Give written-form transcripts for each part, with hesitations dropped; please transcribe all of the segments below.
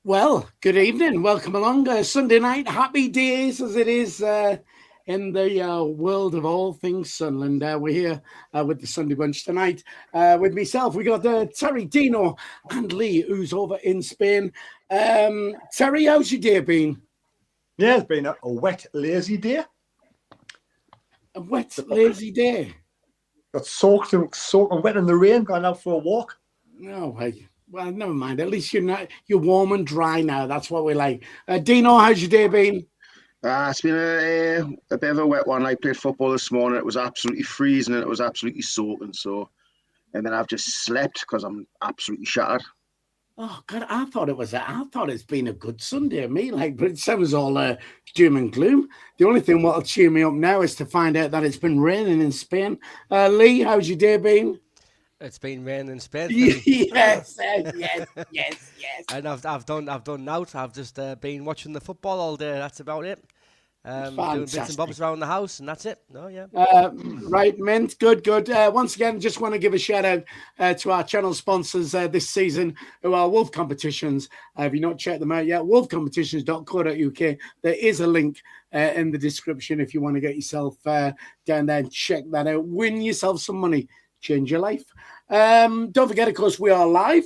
Well, good evening. Welcome along. Sunday night, happy days as it is in the world of all things Sunderland. We're here with the Sunday Bunch tonight. With myself, we got Terry, Dino, and Lee, who's over in Spain. Terry, how's your day been? Yeah, it's been a wet, lazy day. A wet, lazy day. Got soaked and wet in the rain, gone out for a walk. No, hey. Well, never mind. At least you're warm and dry now. That's what we like. Dino, how's your day been? It's been a bit of a wet one. I played football this morning. It was absolutely freezing and it was absolutely soaking. And then I've just slept because I'm absolutely shattered. Oh God, I thought it's been a good Sunday. Me, like, but it sounds all doom and gloom. The only thing what'll cheer me up now is to find out that it's been raining in Spain. Lee, how's your day been? It's been raining in Spain for me. Yes, yes. And I've done out. I've just been watching the football all day. That's about it. Doing bits and bobs around the house, and that's it. No, yeah. Right, Mint. Good. Once again, just want to give a shout out to our channel sponsors this season, who are Wolf Competitions. If you've not checked them out yet, wolfcompetitions.co.uk. There is a link in the description if you want to get yourself down there and check that out. Win yourself some money. Change your life. Don't forget, of course, we are live,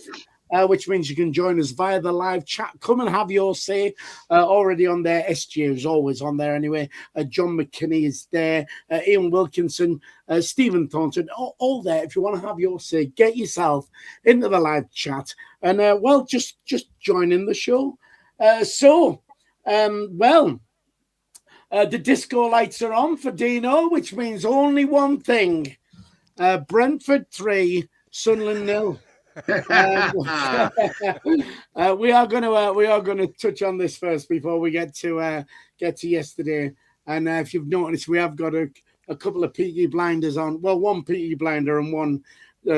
which means you can join us via the live chat. Come and have your say. Already on there. SG is always on there anyway. John McKinney is there. Ian Wilkinson, Stephen Thornton, all there. If you want to have your say, get yourself into the live chat and just join in the show. The disco lights are on for Dino, which means only one thing. Brentford 3, Sunderland 0. We are going to touch on this first before we get to yesterday. And if you've noticed, we have got a couple of Peaky Blinders on. Well, one Peaky Blinder and one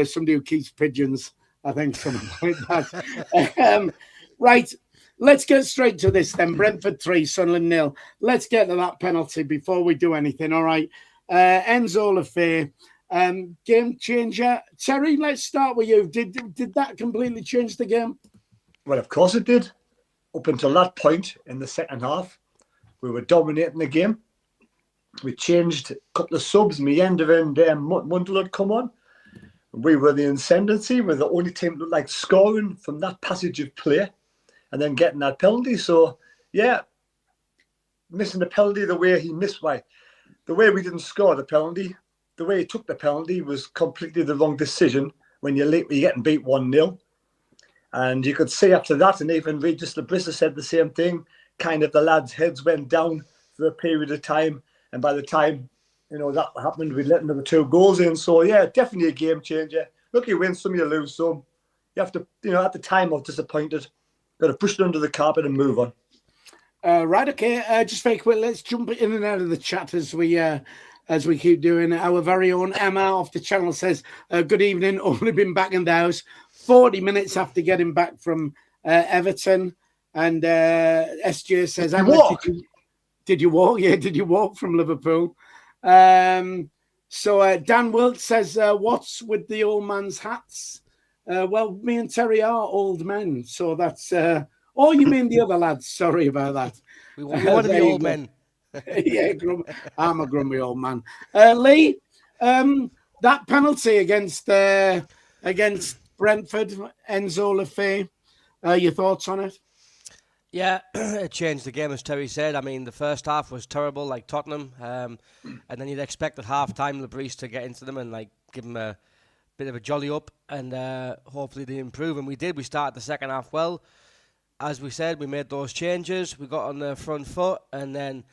somebody who keeps pigeons. I think something like that. Right. Let's get straight to this then. Brentford 3, Sunderland 0. Let's get to that penalty before we do anything. All right. Enzo Lafay. Game changer. Terry, let's start with you. Did that completely change the game? Well, of course it did. Up until that point in the second half, we were dominating the game. We changed a couple of subs. Meander and Mundell had come on. We were the ascendancy. We're the only team that looked like scoring from that passage of play and then getting that penalty. So, yeah, missing the penalty the way he missed the way we didn't score the penalty. The way he took the penalty was completely the wrong decision when you're getting beat 1-0. And you could see after that, and even Regis Labrissa said the same thing, kind of the lads' heads went down for a period of time. And by the time, that happened, we let another 2 goals in. So, yeah, definitely a game changer. Look, you win some, you lose some. You have to, at the time, I was disappointed. Got to push it under the carpet and move on. Right, okay. Just very quick, let's jump in and out of the chat as we keep doing. Our very own Emma off the channel says, good evening, only been back in the house 40 minutes after getting back from Everton. And SJ says, did you walk? Yeah, did you walk from Liverpool? So Dan Wilt says, what's with the old man's hats? Well, me and Terry are old men, so that's... oh, you mean the other lads? Sorry about that. We want to be old men. Yeah, I'm a grumpy old man. Lee, that penalty against Brentford, Enzo Lafay, your thoughts on it? Yeah, it changed the game, as Terry said. I mean, the first half was terrible, like Tottenham, and then you'd expect at half-time Labrice to get into them and give them a bit of a jolly up, and hopefully they improve. And we did. We started the second half well. As we said, we made those changes. We got on the front foot, and then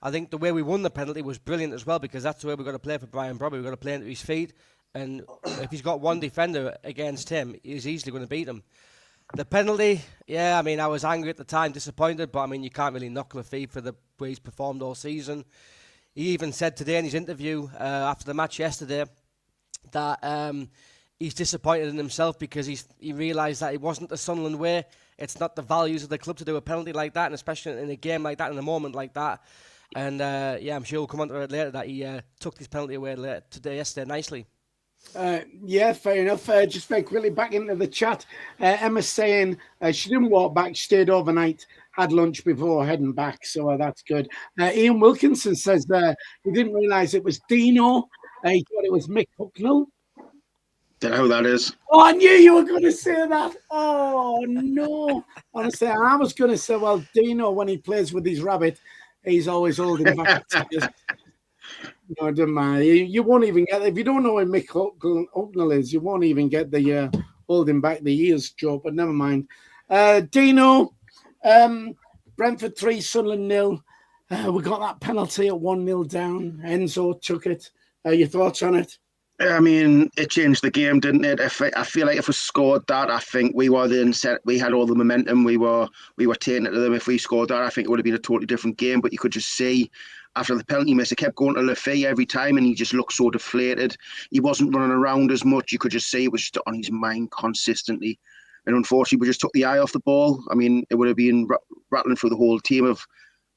I think the way we won the penalty was brilliant as well, because that's the way we've got to play for Brian Brobby. We've got to play into his feet, and if he's got one defender against him, he's easily going to beat him. The penalty, yeah, I mean, I was angry at the time, disappointed, but I mean, you can't really knock Lafay for the way he's performed all season. He even said today in his interview after the match yesterday that he's disappointed in himself because he realised that it wasn't the Sunderland way. It's not the values of the club to do a penalty like that, and especially in a game like that, in a moment like that. And I'm sure we'll come on to it later that he took this penalty away yesterday nicely. Yeah, fair enough. Just very quickly back into the chat. Emma's saying she didn't walk back, she stayed overnight, had lunch before heading back, so that's good. Ian Wilkinson says he didn't realise it was Dino. He thought it was Mick Hucknall. Don't know who that is. Oh, I knew you were going to say that. Oh, no. Honestly, I was going to say, well, Dino, when he plays with his rabbit, he's always holding back. No, it doesn't matter. You won't even get, if you don't know who Mick Hucknall is, you won't even get the holding back the ears joke, but never mind. Dino, Brentford 3, Sunderland 0. We got that penalty at 1-0 down. Enzo took it. Your thoughts on it? I mean, it changed the game, didn't it? I feel like if we scored that, I think we were then set. We had all the momentum. We were taking it to them. If we scored that, I think it would have been a totally different game. But you could just see after the penalty miss, it kept going to Lafay every time, and he just looked so deflated. He wasn't running around as much. You could just see it was just on his mind consistently. And unfortunately, we just took the eye off the ball. I mean, it would have been rattling through the whole team of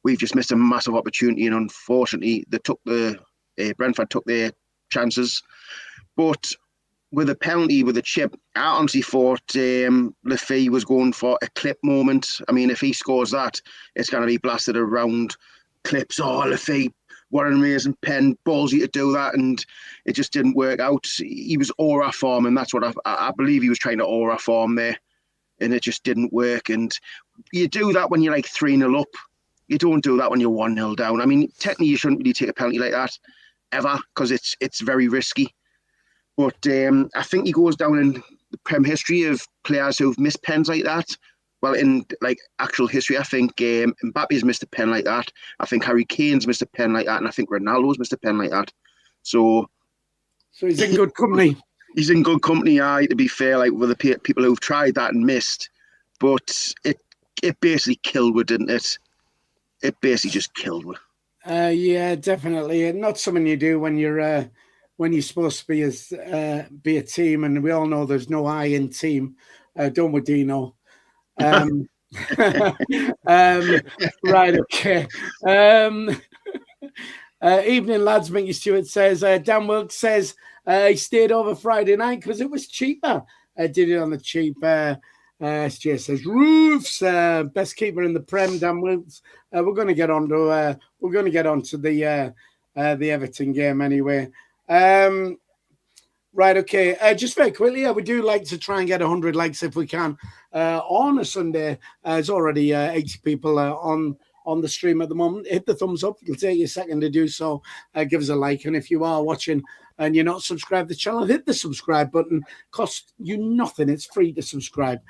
we've just missed a massive opportunity, and unfortunately, Brentford took their chances. But with a penalty, with a chip, I honestly thought Lafay was going for a clip moment. I mean, if he scores that, it's going to be blasted around clips. Oh, Lafay, what an amazing pen, ballsy to do that, and it just didn't work out. He was aura form, and that's what I believe he was trying to aura form there, and it just didn't work. And you do that when you're like 3-0 up. You don't do that when you're 1-0 down. I mean, technically, you shouldn't really take a penalty like that ever because it's very risky. But I think he goes down in the Prem history of players who've missed pens like that. Well, in like actual history, I think Mbappe's missed a pen like that. I think Harry Kane's missed a pen like that, and I think Ronaldo's missed a pen like that. So he's in good company. He's in good company, aye, to be fair, like with the people who've tried that and missed. But it basically killed with, didn't it? It basically just killed with. Yeah, definitely. Not something you do when you're supposed to be a team, and we all know there's no I in team. Don't we, Dino? Right, okay. Evening, lads. Minky Stewart says, Dan Wilkes says he stayed over Friday night because it was cheaper. Did it on the cheap. SJ says Roofs, best keeper in the Prem. Dan Wilkes. We're going to get on to the Everton game anyway. Right, okay. Just very quickly, we do like to try and get 100 likes if we can on a Sunday. There's already 80 people on the stream at the moment. Hit the thumbs up. It'll take you a second to do so. Give us a like. And if you are watching and you're not subscribed to the channel, hit the subscribe button. Costs you nothing. It's free to subscribe.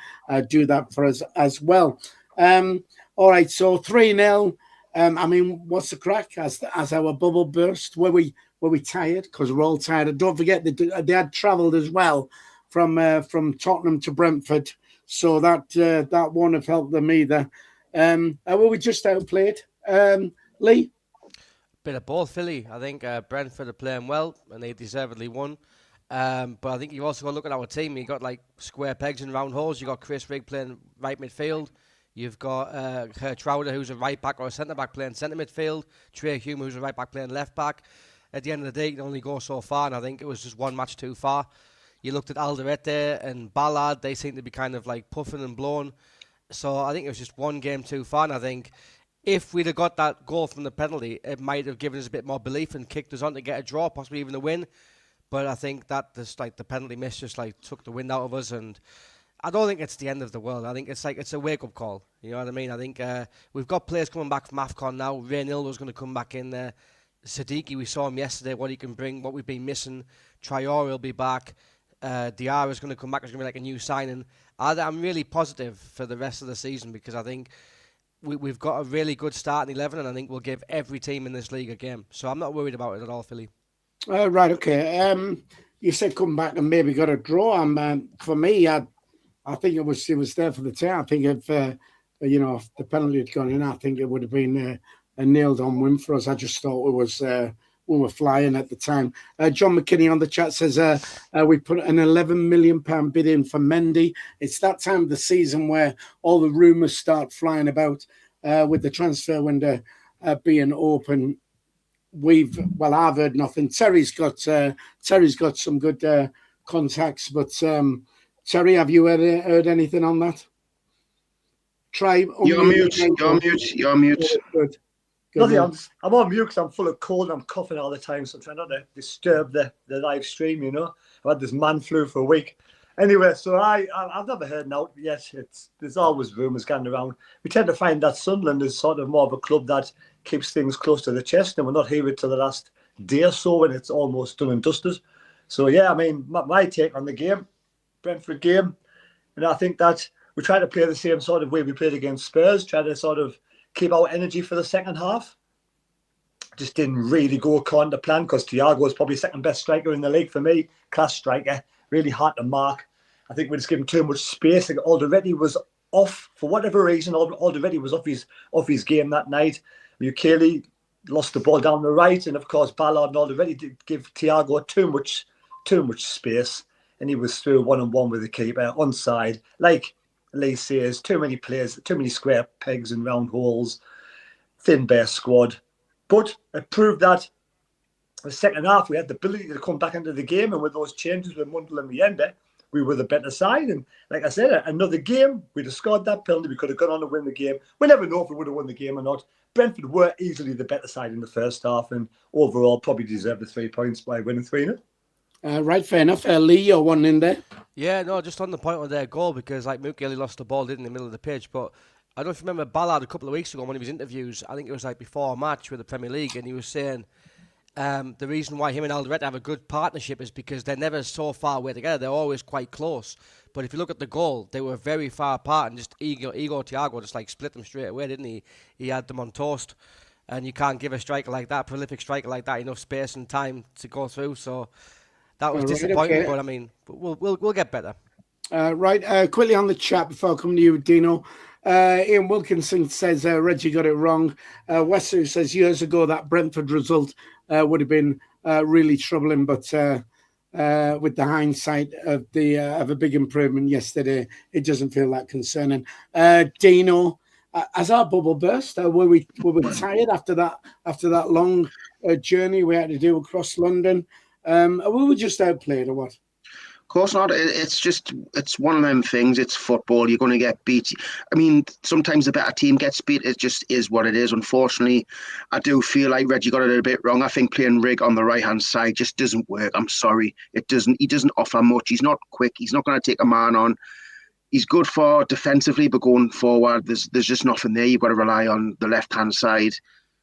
Do that for us as well. All right, so 3-0. I mean, what's the crack? As our bubble burst, were we tired? Because we're all tired. And don't forget they had travelled as well from Tottenham to Brentford, so that won't have helped them either. Were we just outplayed, Lee? Bit of both, Philly. I think Brentford are playing well, and they deservedly won. But I think you've also got to look at our team. You got like square pegs and round holes. You got Chris Rigg playing right midfield. You've got Hertrauder, who's a right back or a centre back playing centre midfield. Trey Hume, who's a right back playing left back. At the end of the day, you can only go so far, and I think it was just one match too far. You looked at Alderete and Ballard; they seem to be kind of like puffing and blowing. So I think it was just one game too far, and I think if we'd have got that goal from the penalty, it might have given us a bit more belief and kicked us on to get a draw, possibly even a win. But I think that just like the penalty miss just like took the wind out of us, and I don't think it's the end of the world. I think it's like it's a wake up call. You know what I mean? I think we've got players coming back from AFCON now. Ray Nildo's going to come back in there. Siddiqui, we saw him yesterday, what he can bring, what we've been missing. Traore will be back. Diarra's going to come back. It's going to be like a new signing. I'm really positive for the rest of the season because I think we've got a really good starting 11, and I think we'll give every team in this league a game. So I'm not worried about it at all, Philly. Right, okay. You said come back and maybe got a draw. For me, I think it was there for the team. I think if the penalty had gone in, I think it would have been a nailed-on win for us. I just thought we were flying at the time. John McKinney on the chat says we put an £11 million bid in for Mendy. It's that time of the season where all the rumours start flying about with the transfer window being open. I've heard nothing. Terry's got some good contacts, but Terry, have you heard anything on that? Try You're unmute mute. your You're microphone. mute. You're mute. Good. Nothing. Man. I'm on mute because I'm full of cold. I'm coughing all the time, so I'm trying not to disturb the live stream. You know, I've had this man flu for a week. Anyway, so I've never heard an out yet. There's always rumours going around. We tend to find that Sunderland is sort of more of a club that keeps things close to the chest, and we're not here till the last day or so when it's almost done and dusted. So yeah, I mean, my take on the game, Brentford game, and I think that we try to play the same sort of way we played against Spurs, try to sort of keep our energy for the second half. Just didn't really go according to plan because Thiago is probably second best striker in the league for me, class striker, really hard to mark. I think we just gave him too much space. Like Alderweireld was off for whatever reason. Alderweireld was off his game that night. Kelly lost the ball down the right, and of course Ballard and Alderweireld did give Thiago too much space, and he was through 1-on-1 with the keeper onside. Like Lee says, too many players, too many square pegs and round holes, thin bare squad. But it proved that the second half we had the ability to come back into the game, and with those changes with Mundell and Mienda, we were the better side. And like I said, another game, we'd have scored that penalty, we could have gone on to win the game. We never know if we would have won the game or not. Brentford were easily the better side in the first half, and overall probably deserved the 3 points by winning 3-0. Right, fair enough. Lee, you're one in there. Yeah, no, just on the point of their goal, because like Mukeli lost the ball, didn't in the middle of the pitch, but I don't know if you remember Ballard a couple of weeks ago, one of his interviews, I think it was like before a match with the Premier League, and he was saying the reason why him and Alderweireld have a good partnership is because they're never so far away together. They're always quite close. But if you look at the goal, they were very far apart, and just Igor Thiago just like split them straight away, didn't he? He had them on toast, and you can't give a striker like that, prolific striker like that, enough space and time to go through. So that was disappointing. Okay. But I mean, we'll get better. Quickly on the chat before I come to you, Dino. Ian Wilkinson says Reggie got it wrong. Wesu says years ago that Brentford result would have been really troubling, but with the hindsight of a big improvement yesterday, it doesn't feel that concerning. Dino, as our bubble burst, were we tired after that long journey we had to do across London? We were just outplayed or what? Of course not. It's one of them things. It's football. You're going to get beat. I mean, sometimes the better team gets beat. It just is what it is. Unfortunately, I do feel like Reggie got it a bit wrong. I think playing Rig on the right-hand side just doesn't work. I'm sorry. It doesn't. He doesn't offer much. He's not quick. He's not going to take a man on. He's good for defensively, but going forward, there's just nothing there. You've got to rely on the left-hand side.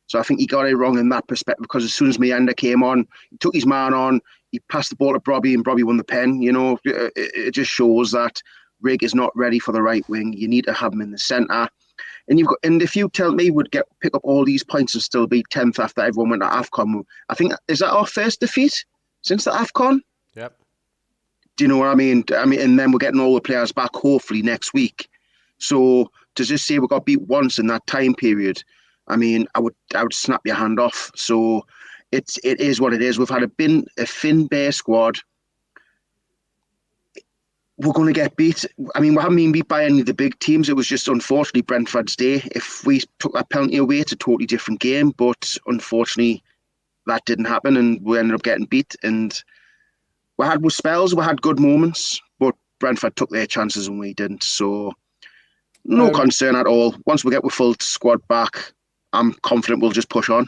So I think he got it wrong in that perspective, because as soon as Mienda came on, he took his man on, he passed the ball to Brobby, and Brobby won the pen. You know, it just shows that Rig is not ready for the right wing. You need to have him in the centre. And if you tell me we'd pick up all these points and still be 10th after everyone went to AFCON, I think, is that our first defeat since the AFCON? Yep. Do you know what I mean? And then we're getting all the players back hopefully next week. So to just say we got beat once in that time period, I mean, I would snap your hand off. So it is what it is. We've had a thin bare squad. We're going to get beat. I mean, we haven't been beat by any of the big teams. It was just unfortunately Brentford's day. If we took that penalty away, it's a totally different game. But unfortunately, that didn't happen, and we ended up getting beat. And we had spells, we had good moments, but Brentford took their chances and we didn't. So no concern at all. Once we get the full squad back, I'm confident we'll just push on.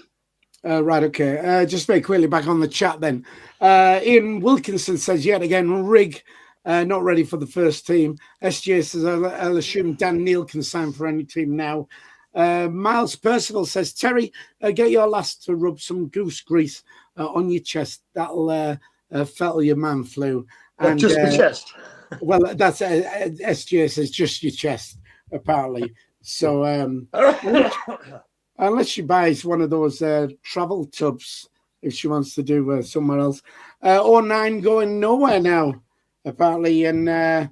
Okay. Just very quickly back on the chat then. Ian Wilkinson says, yet again, Rig not ready for the first team. SJ says, I'll assume Dan Neil can sign for any team now. Miles Percival says, Terry, get your lass to rub some goose grease on your chest. That'll fettle your man flu. And, just the chest. Well, that's SJ says, just your chest, apparently. So unless she buys one of those travel tubs, if she wants to do somewhere else. 09 going nowhere now, apparently. And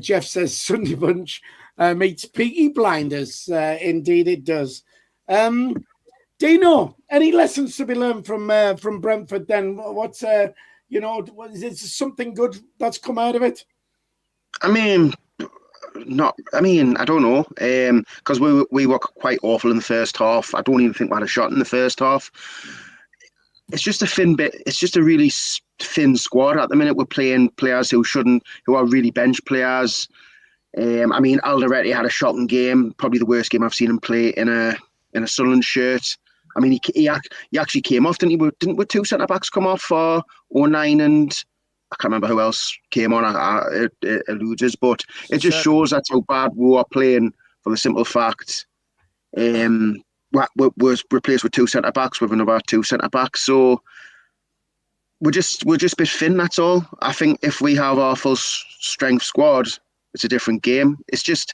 Jeff says Sunday Bunch meets Peaky Blinders. Indeed, it does. Dino, any lessons to be learned from Brentford then? What's, is it something good that's come out of it? I mean, I don't know, because we were quite awful in the first half. I don't even think we had a shot in the first half. it's just a thin bit. It's just a really thin squad at the minute. We're playing players who are really bench players. I mean, Alderete had a shocking game, probably the worst game I've seen him play in a Sunderland shirt. I mean, he actually came off, didn't he? Didn't two centre backs come off for 09 and I can't remember who else came on. It eludes us, but it just shows that's how bad we are playing. For the simple fact, was replaced with two centre backs with another two centre backs. So we're just a bit thin. That's all. I think if we have our full strength squad, it's a different game. It's just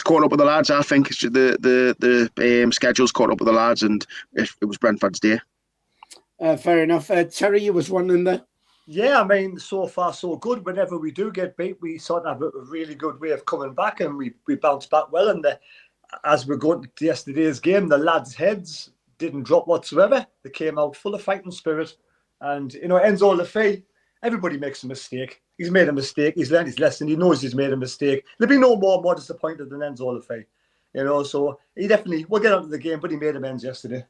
caught up with the lads. I think it's the schedule's caught up with the lads, and it was Brentford's day. Fair enough. Terry, you was one in there. Yeah, I mean, so far so good. Whenever we do get beat, we sort of have a really good way of coming back, and we bounce back well. And as we're going to yesterday's game, the lads' heads didn't drop whatsoever. They came out full of fighting spirit. And, Enzo Lefebvre, everybody makes a mistake. He's made a mistake. He's learned his lesson. He knows he's made a mistake. There'll be no more disappointed than Enzo Lefebvre. So he definitely, we'll get onto the game, but he made amends yesterday.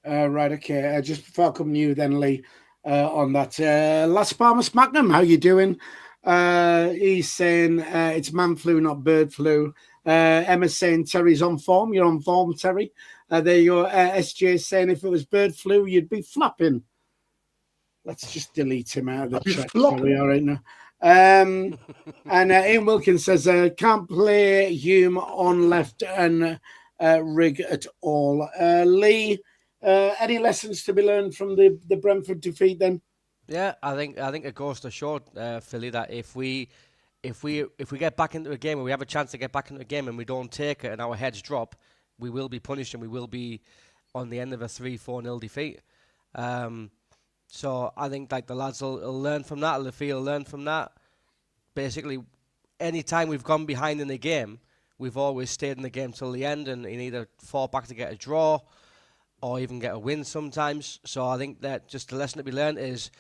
Right, okay. Just before I come to you then, Lee, on that. Las Palmas Magnum, how you doing? He's saying it's man flu, not bird flu. Emma's saying Terry's on form. You're on form, Terry. There you go. SJ saying if it was bird flu, you'd be flapping. Let's just delete him out of the chat. We are right now. And Ian Wilkins says, can't play Hume on left and Rig at all. Lee, any lessons to be learned from the Brentford defeat then? Yeah, I think it goes to show, Philly, that if we get back into a game and we have a chance to get back into a game and we don't take it and our heads drop, we will be punished and we will be on the end of a 3-4-0 defeat. So I think the lads will learn from that. Lefebvre will learn from that. Basically, any time we've gone behind in the game, we've always stayed in the game till the end and either fall back to get a draw or even get a win sometimes. So I think that just the lesson to be learned is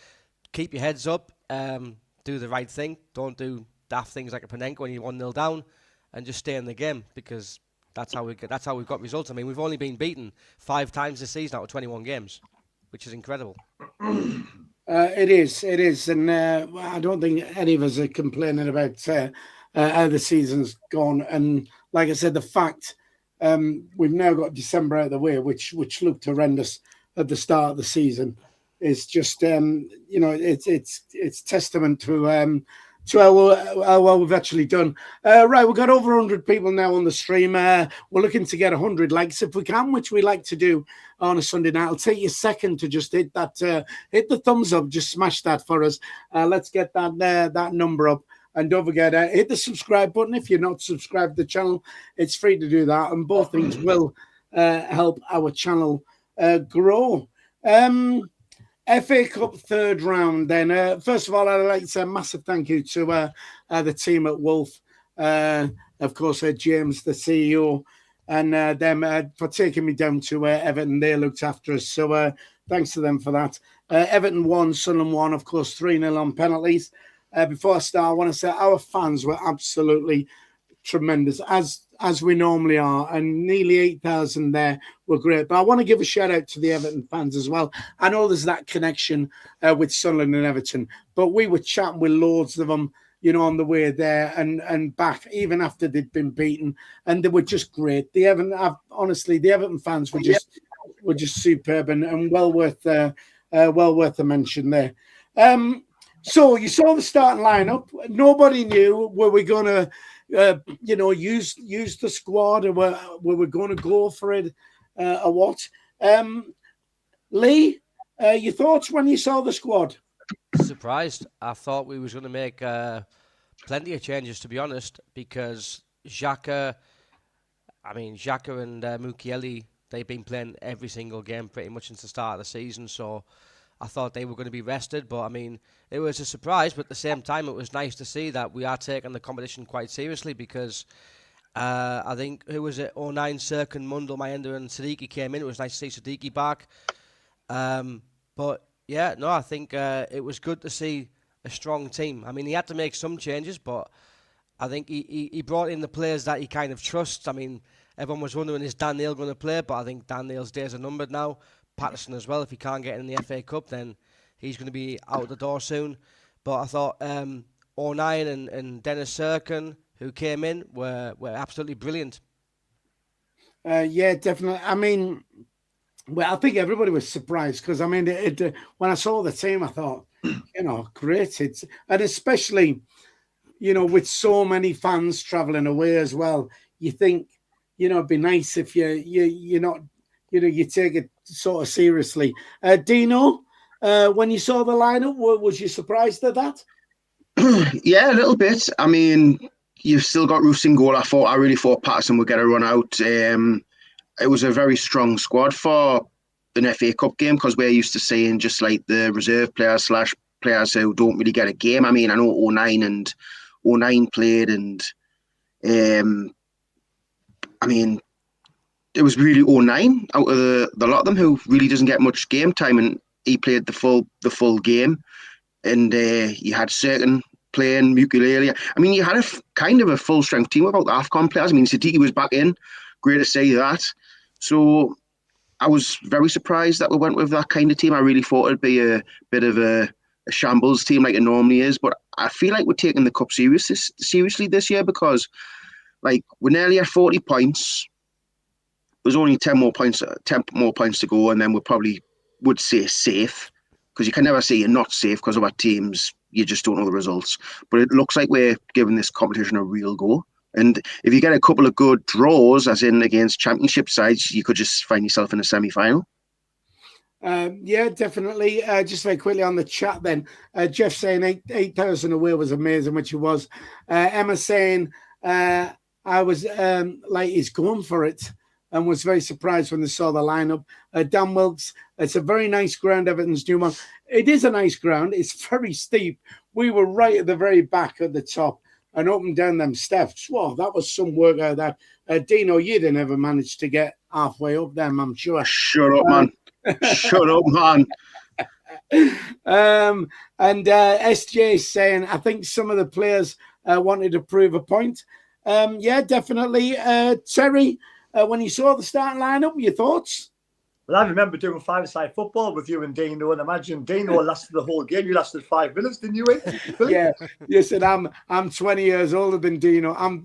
keep your heads up, do the right thing. Don't do daft things like a Panenka when you're 1-0 down, and just stay in the game because that's how we've got results. I mean, we've only been beaten 5 times this season out of 21 games, which is incredible. It is, and I don't think any of us are complaining about how the season's gone. And like I said, the fact we've now got December out of the way, which looked horrendous at the start of the season, is just it's testament to how well we've actually done. Right, we've got over 100 people now on the stream. We're looking to get 100 likes if we can, which we like to do on a Sunday night. It'll take you a second to just hit the thumbs up, just smash that for us. Let's get that number up. And don't forget, hit the subscribe button if you're not subscribed to the channel. It's free to do that, and both things will help our channel grow. FA Cup third round then. First of all, I'd like to say a massive thank you to the team at Wolf. Of course, James, the CEO, and them for taking me down to Everton. They looked after us. So thanks to them for that. Everton won, Sunderland won, of course, 3-0 on penalties. Before I start, I want to say our fans were absolutely tremendous, as we normally are, and nearly 8,000 there were great. But I want to give a shout out to the Everton fans as well. I know there's that connection with Sunderland and Everton, but we were chatting with loads of them, on the way there and back, even after they'd been beaten, and they were just great. The Everton fans were just superb and well worth a mention there. So you saw the starting lineup. Nobody knew were we going to use the squad, or were we going to go for it, or what? Lee, your thoughts when you saw the squad? Surprised. I thought we was going to make plenty of changes, to be honest, because Xhaka and Mukiele, they've been playing every single game pretty much since the start of the season, so I thought they were going to be rested, but I mean, it was a surprise, but at the same time, it was nice to see that we are taking the competition quite seriously because I think, who was it, 09, Serkin, Mundel, Mayenda and Siddiqui came in. It was nice to see Siddiqui back. But yeah, no, I think it was good to see a strong team. I mean, he had to make some changes, but I think he brought in the players that he kind of trusts. I mean, everyone was wondering, is Dan Neil going to play? But I think Dan Neil's days are numbered now. Patterson as well. If he can't get in the FA Cup, then he's going to be out the door soon. But I thought O'Nien and Dennis Serkin, who came in, were absolutely brilliant. Yeah, definitely. I mean, well, I think everybody was surprised because, I mean, when I saw the team, I thought, great. And especially, with so many fans traveling away as well, you think, it'd be nice if you're not, you take it sort of seriously. Dino, when you saw the lineup, was you surprised at that? Yeah, a little bit. I mean, you've still got Roos in goal. I really thought Patterson would get a run out. It was a very strong squad for an FA Cup game because we're used to seeing just like the reserve players / players who don't really get a game. I mean, I know O'Nien played, and I mean, it was really O'Nien out of the lot of them who really doesn't get much game time, and he played the full game. And you had certain playing ukulele. I mean, you had a kind of a full strength team without the AFCON players. I mean, Siddiqui was back in. Great to see that. So I was very surprised that we went with that kind of team. I really thought it'd be a bit of a shambles team like it normally is. But I feel like we're taking the cup seriously this year because, like, we're nearly at 40 points. There's only 10 more points to go, and then we probably would say safe. Because you can never say you're not safe because of our teams, you just don't know the results. But it looks like we're giving this competition a real go. And if you get a couple of good draws, as in against championship sides, you could just find yourself in a semi-final. Yeah, definitely. Just very quickly on the chat then. Jeff saying 8,000 away was amazing, which it was. Emma saying, I was like, he's going for it. And was very surprised when they saw the lineup. Dan Wilkes, it's a very nice ground, Everton's new one. It is a nice ground. It's very steep. We were right at the very back at the top and up and down them steps. Whoa, that was some work out of that. Dino, you didn't ever manage to get halfway up them, I'm sure. Shut up, man. Shut up, man. And SJ is saying, I think some of the players wanted to prove a point. Yeah, definitely. Terry, when you saw the starting lineup, your thoughts? Well, I remember doing five-a-side football with you and Dino, and imagine Dino lasted the whole game. You lasted 5 minutes, didn't you? Yeah. You said I'm 20 years older than Dino. I'm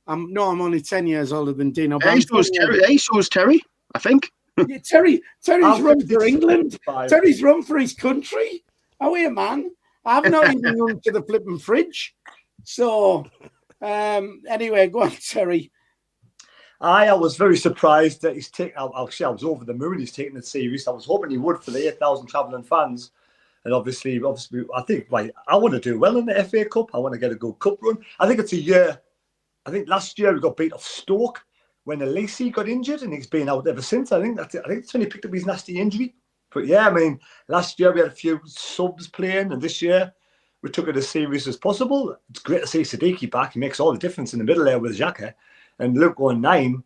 only 10 years older than Dino. So was Terry, I think. Yeah, Terry's run for England. Terry's run for his country. Oh, yeah, man. I've not even run to the flipping fridge. So, anyway, go on, Terry. I was very surprised that he's taken. Actually, I was over the moon. He's taking it serious. I was hoping he would for the 8,000 travelling fans, and obviously, I think I want to do well in the FA Cup. I want to get a good cup run. I think it's a year. I think last year we got beat off Stoke when Elise got injured, and he's been out ever since. I think that's when he picked up his nasty injury. But yeah, I mean, last year we had a few subs playing, and this year we took it as serious as possible. It's great to see Siddiqui back. He makes all the difference in the middle there with Xhaka. And Luke O'Nien,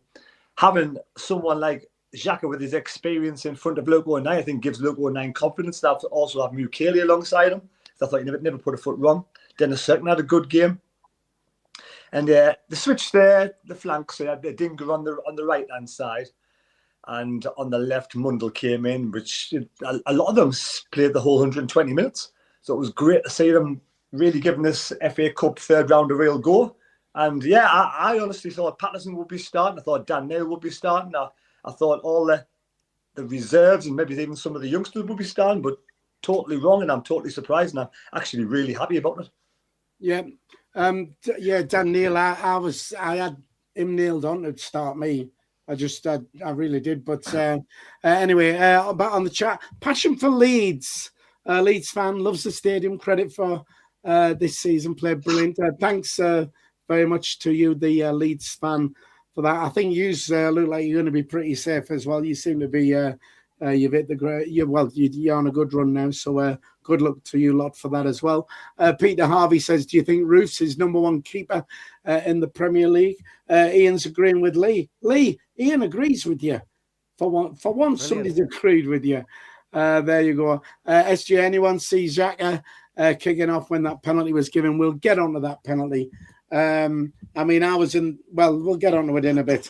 having someone like Xhaka with his experience in front of Luke O'Nien, I think gives Luke O'Nien confidence to also have Mukele alongside him. So I thought he never put a foot wrong. Dennis Serkin had a good game. And the switch there, the flanks, they had Dinger on the right-hand side. And on the left, Mundell came in, which a lot of them played the whole 120 minutes. So it was great to see them really giving this FA Cup third round a real go. And yeah, I honestly thought Patterson would be starting. I thought Dan Neil would be starting. I thought all the reserves and maybe even some of the youngsters would be starting, but totally wrong. And I'm totally surprised. And I'm actually really happy about it. Yeah. Dan Neil, I had him nailed on to start me. I really did. But anyway, back on the chat, passion for Leeds. Leeds fan, loves the stadium. Credit for this season. Played brilliant. Thanks very much to you, the Leeds fan, for that. I think you look like you're going to be pretty safe as well. You seem to be, you've hit the great. You're on a good run now. So good luck to you lot for that as well. Peter Harvey says, do you think Roofs is number one keeper in the Premier League? Ian's agreeing with Lee. Ian agrees with you. For once, brilliant. Somebody's agreed with you. There you go. SG, anyone see Xhaka kicking off when that penalty was given? We'll get onto that penalty. I mean, we'll get onto it in a bit.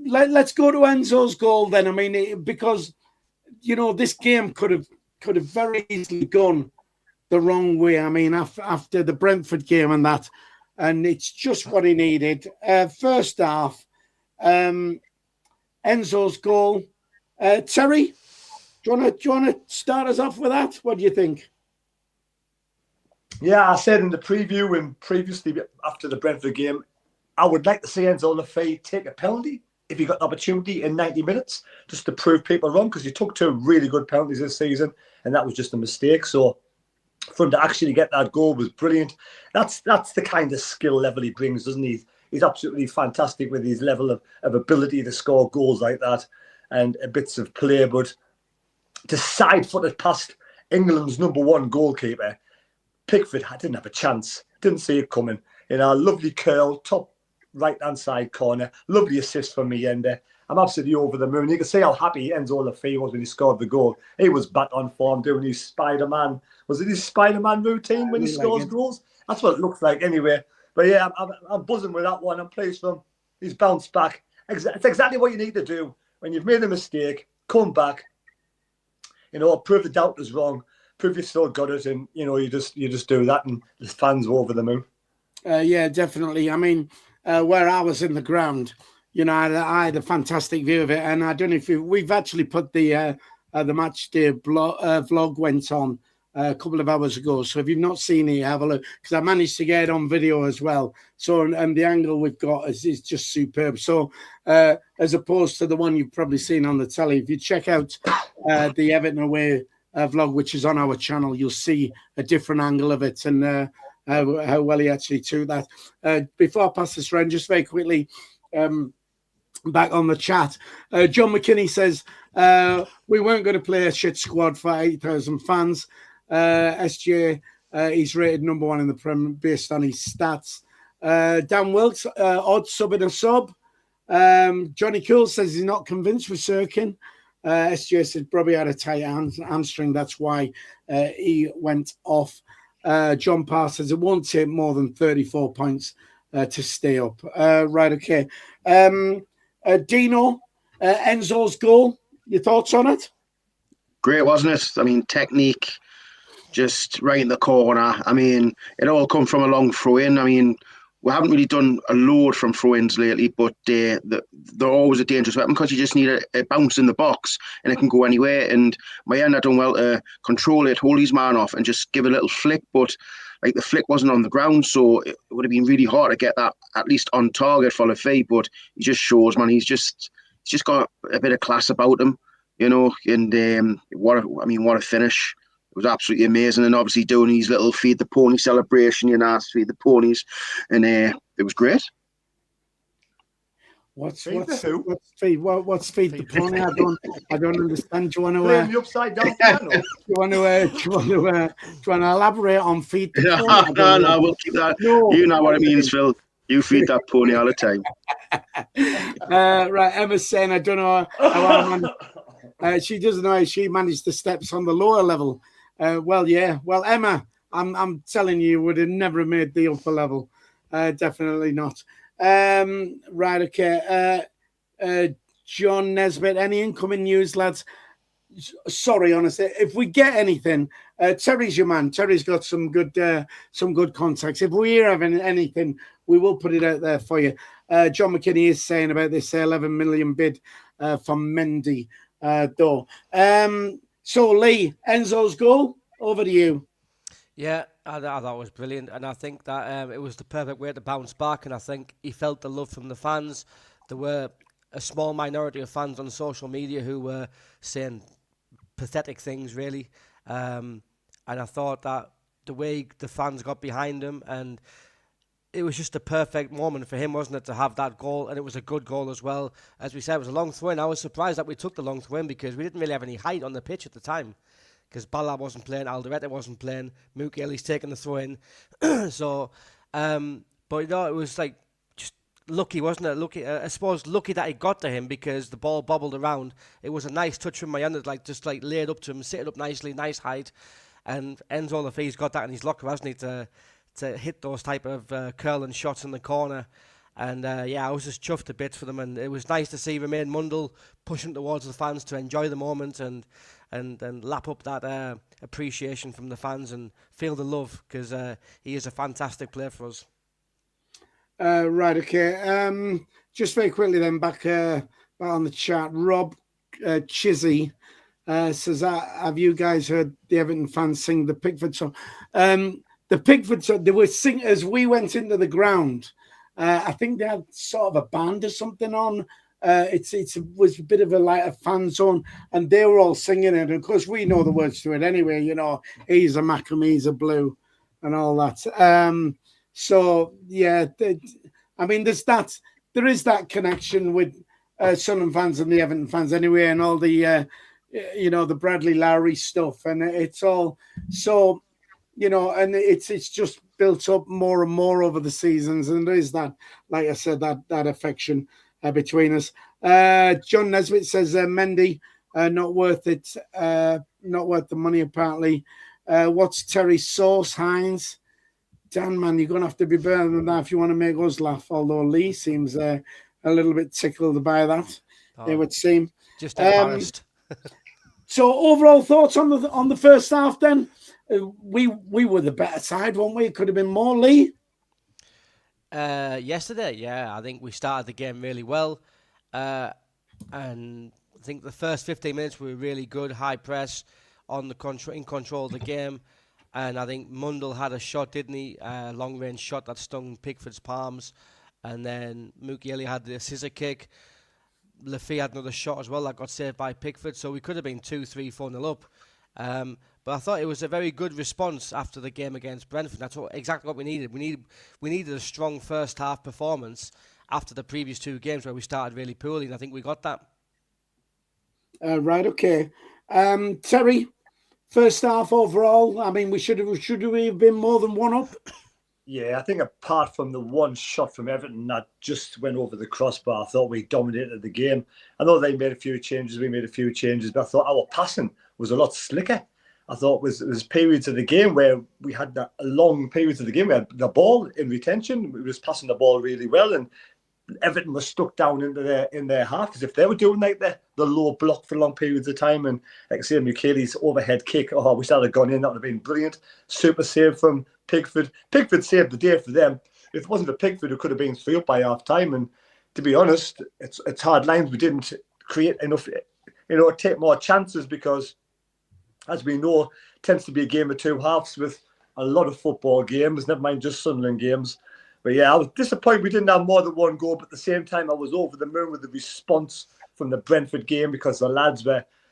let's go to Enzo's goal then. I mean, because this game could have very easily gone the wrong way. I mean, after the Brentford game and that, and it's just what he needed. First half, Enzo's goal. Terry, do you want to start us off with that? What do you think? Yeah, I said in the preview and previously after the Brentford game, I would like to see Enzo Lefebvre take a penalty if he got the opportunity in 90 minutes, just to prove people wrong, because he took 2 really good penalties this season, and that was just a mistake. So for him to actually get that goal was brilliant. That's the kind of skill level he brings, doesn't he? He's absolutely fantastic with his level of ability to score goals like that and bits of play. But to side-foot it past England's #1 goalkeeper, Pickford didn't have a chance. Didn't see it coming. Lovely curl, top right-hand side corner. Lovely assist from Miyende. I'm absolutely over the moon. You can see how happy Enzo Lefebvre was when he scored the goal. He was back on form doing his Spider-Man. Was it his Spider-Man routine when he scores goals? That's what it looks like anyway. But yeah, I'm buzzing with that one. I'm pleased for him. He's bounced back. It's exactly what you need to do when you've made a mistake. Come back. Prove the doubters wrong. Prove you still got it, and you just do that, and the fans were over the moon. Yeah, definitely. I mean, where I was in the ground, I had a fantastic view of it, and I don't know if we've actually put the match day vlog went on a couple of hours ago. So if you've not seen it, have a look, because I managed to get it on video as well. So and the angle we've got is just superb. So as opposed to the one you've probably seen on the telly, if you check out the Everton away vlog, which is on our channel, you'll see a different angle of it and how well he actually took that. Before I pass this round, just very quickly, back on the chat, John McKinney says we weren't going to play a shit squad for 8,000 fans. SJ, he's rated #1 in the Prem based on his stats. Dan Wilkes, odd sub in a sub. Johnny Cool says he's not convinced with Sirkin. SJ says probably had a tight hamstring, that's why he went off. John Parr says it won't take more than 34 points to stay up. Right, okay. Dino, Enzo's goal, your thoughts on it? Great, wasn't it? I mean, technique, just right in the corner. I mean, it all come from a long throw-in. I mean, we haven't really done a load from throw-ins lately, but they're always a dangerous weapon because you just need a bounce in the box and it can go anywhere. And Mayenda done well to control it, hold his man off and just give a little flick. But the flick wasn't on the ground, so it would have been really hard to get that at least on target for Lefebvre. But he just shows, man, he's just got a bit of class about him, And what a finish. It was absolutely amazing, and obviously doing his little feed the pony celebration, feed the ponies, and it was great. What's feed the pony? I don't understand. Do you want to playing the upside down piano? Do you want to elaborate on feed the pony? No, we'll keep that. No. You know what it means, Phil. You feed that pony all the time. Right, Emma's saying I don't know how she doesn't know how she managed the steps on the lower level. Well, Emma, I'm telling you, would have never made the upper level. Definitely not. Right, okay. John Nesbitt, any incoming news, lads? Sorry, honestly, if we get anything, Terry's your man. Terry's got some good contacts. If we hear of anything, we will put it out there for you. John McKinney is saying about this 11 million bid from Mendy, though. So, Lee, Enzo's goal, over to you. Yeah, I thought it was brilliant, and I think that it was the perfect way to bounce back, and I think he felt the love from the fans. There were a small minority of fans on social media who were saying pathetic things, really, and I thought that the way the fans got behind him, and it was just a perfect moment for him, wasn't it, to have that goal, and it was a good goal as well. As we said, it was a long throw-in. I was surprised that we took the long throw-in because we didn't really have any height on the pitch at the time, because Ballard wasn't playing, Alderete wasn't playing, Mukiele's taking the throw-in. So, but it was just lucky, wasn't it? Lucky, I suppose lucky that it got to him because the ball bobbled around. It was a nice touch from Mayenda, just laid up to him, sit it up nicely, nice height, and Enzo Lefebvre's got that in his locker, hasn't he, to hit those type of curling shots in the corner. And I was just chuffed to bits for them, and it was nice to see Romain Mundle pushing towards the fans to enjoy the moment and lap up that appreciation from the fans and feel the love, because he is a fantastic player for us. Right, okay. Just very quickly then, back on the chat, Rob Chizzy says, have you guys heard the Everton fans sing the Pickford song? The Pickford song, they were singing as we went into the ground. I think they had sort of a band or something on. It was a bit of a fan zone, and they were all singing it. And of course, we know the words to it anyway. You know, he's a Macam, he's a blue, and all that. So yeah, I mean, there is that connection with Sunderland fans and the Everton fans anyway, and all the the Bradley Lowry stuff, and it's all so. And it's just built up more and more over the seasons, and there is that, like I said, that affection between us. John Nesbitt says Mendy not worth it, not worth the money apparently. What's Terry's sauce, Heinz? Dan, man, you're gonna have to be better than that if you want to make us laugh. Although Lee seems a little bit tickled by that, it would seem. Just embarrassed. So overall thoughts on the first half then? We were the better side, weren't we? It could have been more, Lee. Yesterday, yeah, I think we started the game really well, and I think the first 15 minutes were really good, high press, in control of the game, and I think Mundle had a shot, didn't he? Long range shot that stung Pickford's palms, and then Mukiele had the scissor kick. Lafay had another shot as well that got saved by Pickford, so we could have been 2-3, 4-0 up. But I thought it was a very good response after the game against Brentford. That's exactly what we needed. We needed a strong first half performance after the previous two games where we started really poorly, and I think we got that. Right, okay. Terry, first half overall, I mean, should we have been more than one up? Yeah, I think apart from the one shot from Everton that just went over the crossbar, I thought we dominated the game. I know they made a few changes, we made a few changes, but I thought our passing was a lot slicker. I thought there was periods of the game where we had that long periods of the game. We had the ball in retention. We was passing the ball really well, and Everton was stuck down in their half, because if they were doing like the low block for long periods of time, and like I say, Mukele's overhead kick, I wish that had gone in. That would have been brilliant. Super save from Pickford. Pickford saved the day for them. If it wasn't for Pickford, it could have been 3 up by half time. And to be honest, it's hard lines. We didn't create enough, take more chances, because, as we know, it tends to be a game of two halves with a lot of football games, never mind just Sunderland games. But yeah, I was disappointed we didn't have more than one goal, but at the same time, I was over the moon with the response from the Brentford game, because the lads